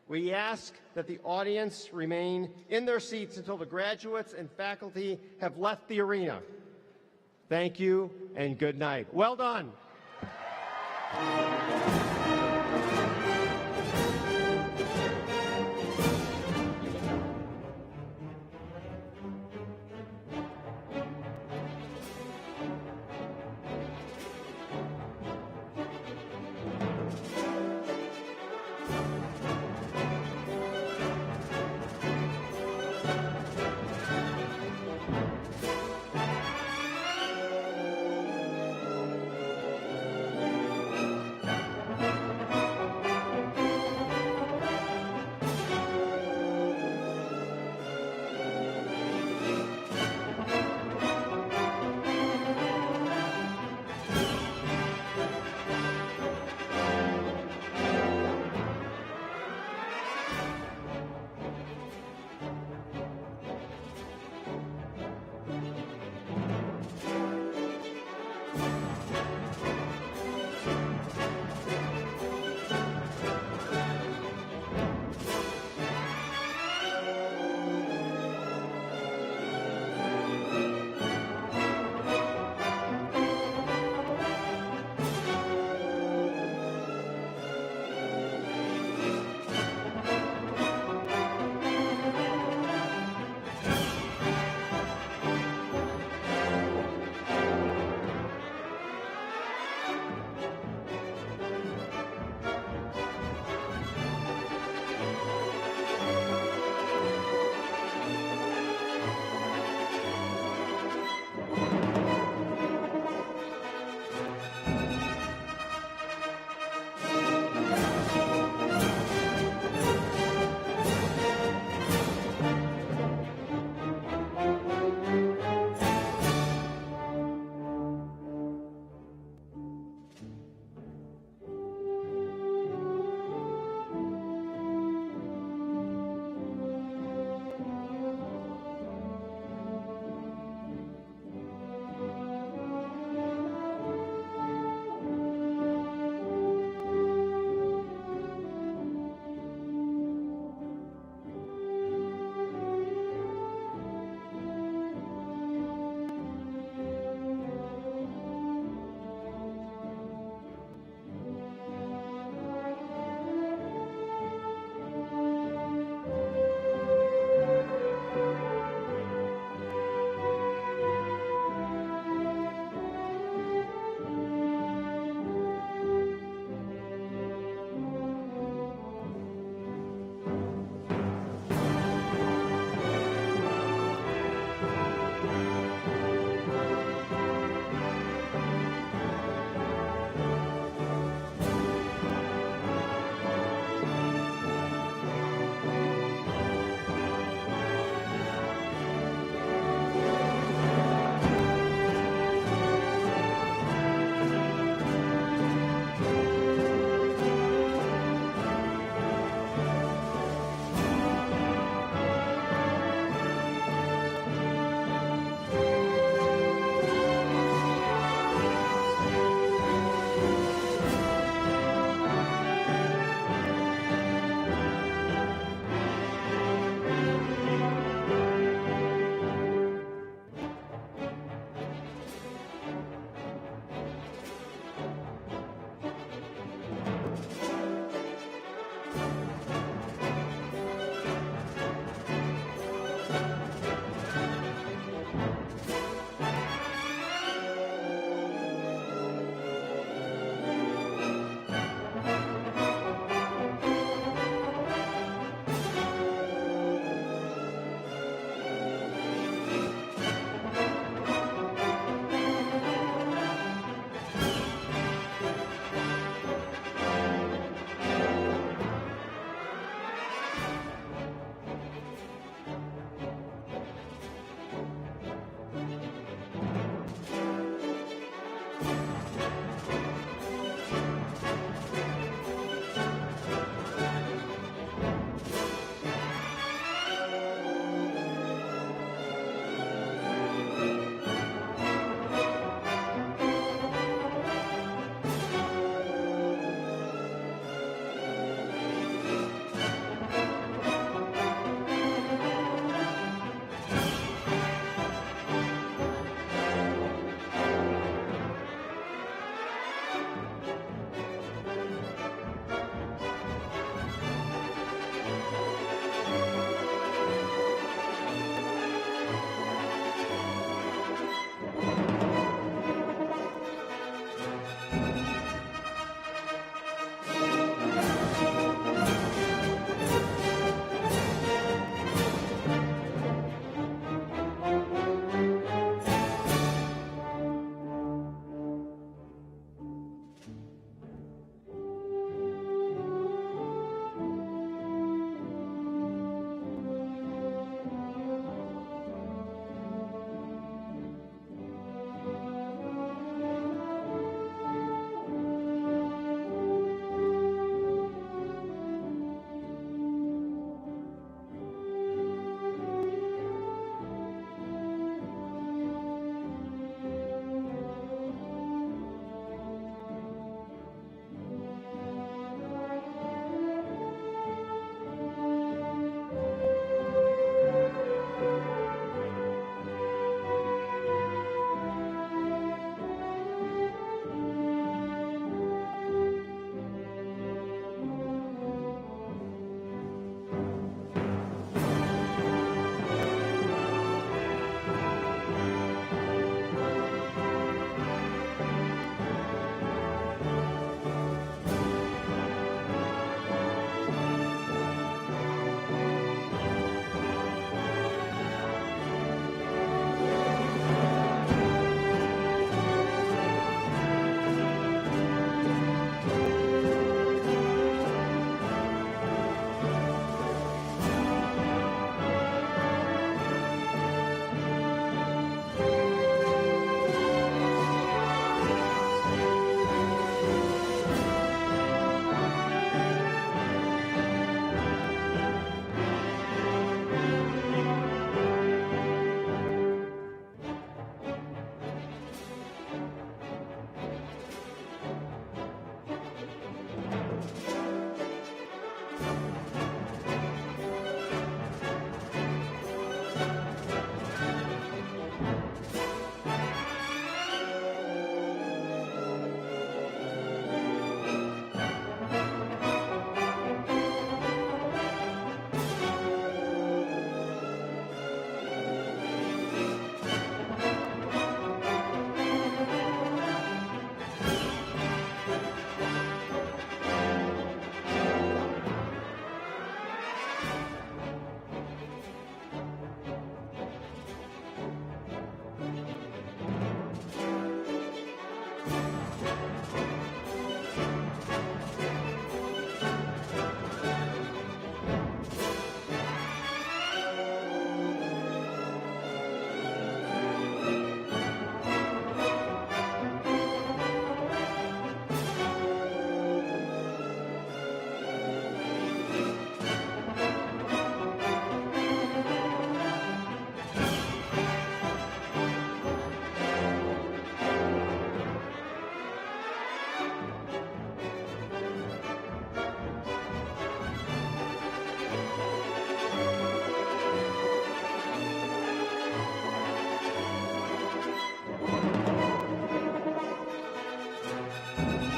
We ask that the audience remain in their seats until the graduates and faculty have left the arena. Thank you and good night. Well done.
Thank you.